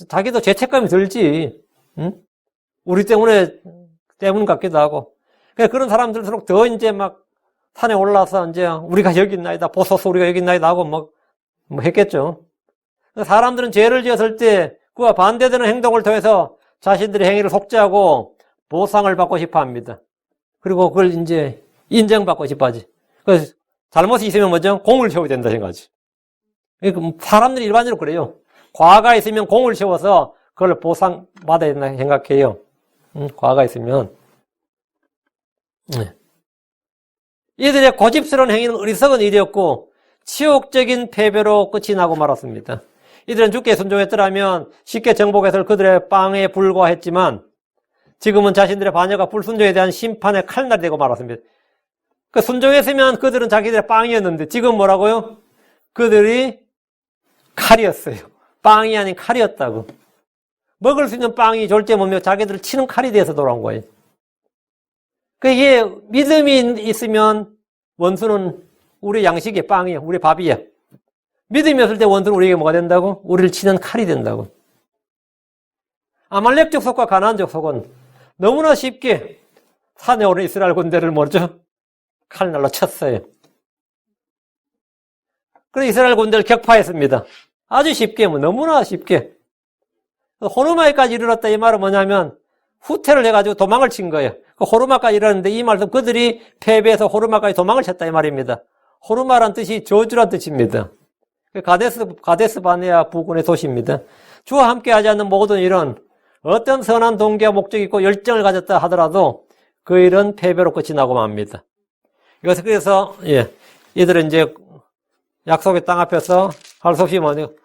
자기도 죄책감이 들지. 응? 우리 때문 같기도 하고. 그런 사람들일수록 더 이제 막 산에 올라서 이제 우리가 여기 있나이다, 보소서 우리가 여기 있나이다 하고 뭐 했겠죠. 사람들은 죄를 지었을 때 그와 반대되는 행동을 통해서 자신들의 행위를 속죄하고 보상을 받고 싶어 합니다. 그리고 그걸 이제 인정받고 싶어 하지. 그래서 잘못이 있으면 뭐죠? 공을 세워야 된다 생각하지. 그러니까 사람들이 일반적으로 그래요. 과가 있으면 공을 세워서 그걸 보상받아야 된다 생각해요. 과가 있으면. 이들의 고집스러운 행위는 어리석은 일이었고 치욕적인 패배로 끝이 나고 말았습니다. 이들은 주께 순종했더라면 쉽게 정복해서 그들의 빵에 불과했지만 지금은 자신들의 반역과 불순종에 대한 심판의 칼날이 되고 말았습니다. 그 순종했으면 그들은 자기들의 빵이었는데 지금 뭐라고요? 그들이 칼이었어요. 빵이 아닌 칼이었다고. 먹을 수 있는 빵이 졸제 못며 자기들을 치는 칼이 돼서 돌아온 거예요. 이게 믿음이 있으면 원수는 우리 양식의 빵이야. 우리 밥이야. 믿음이 없을 때 원수는 우리에게 뭐가 된다고? 우리를 치는 칼이 된다고. 아말렉 족속과 가나안 족속은 너무나 쉽게 산에 오른 이스라엘 군대를 뭐죠? 칼날로 쳤어요. 그래서 이스라엘 군대를 격파했습니다. 아주 쉽게, 너무나 쉽게. 호르마에까지 이르렀다 이 말은 뭐냐면 후퇴를 해가지고 도망을 친 거예요. 호르마까지 이르렀는데 이 말은 그들이 패배해서 호르마까지 도망을 쳤다 이 말입니다. 호르마란 뜻이 저주란 뜻입니다. 가데스 바네아 부근의 도시입니다. 주와 함께 하지 않는 모든 일은 어떤 선한 동기와 목적이 있고 열정을 가졌다 하더라도 그 일은 패배로 끝이 나고 맙니다. 그래서 이들은 이제 약속의 땅 앞에서 할 수 없이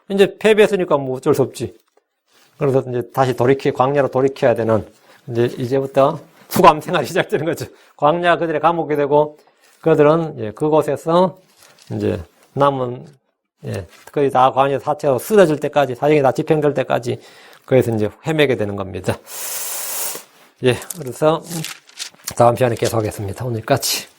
이제 패배했으니까 뭐 어쩔 수 없지. 그래서 이제 다시 광야로 돌이켜야 되는 이제부터 수감 생활이 시작되는 거죠. 광야가 그들의 감옥이 되고 그들은 그곳에서 이제 남은 거의 다 광야 사체로 쓰러질 때까지 사형이 다 집행될 때까지 거기서 이제 헤매게 되는 겁니다. 그래서 다음 시간에 계속하겠습니다. 오늘까지.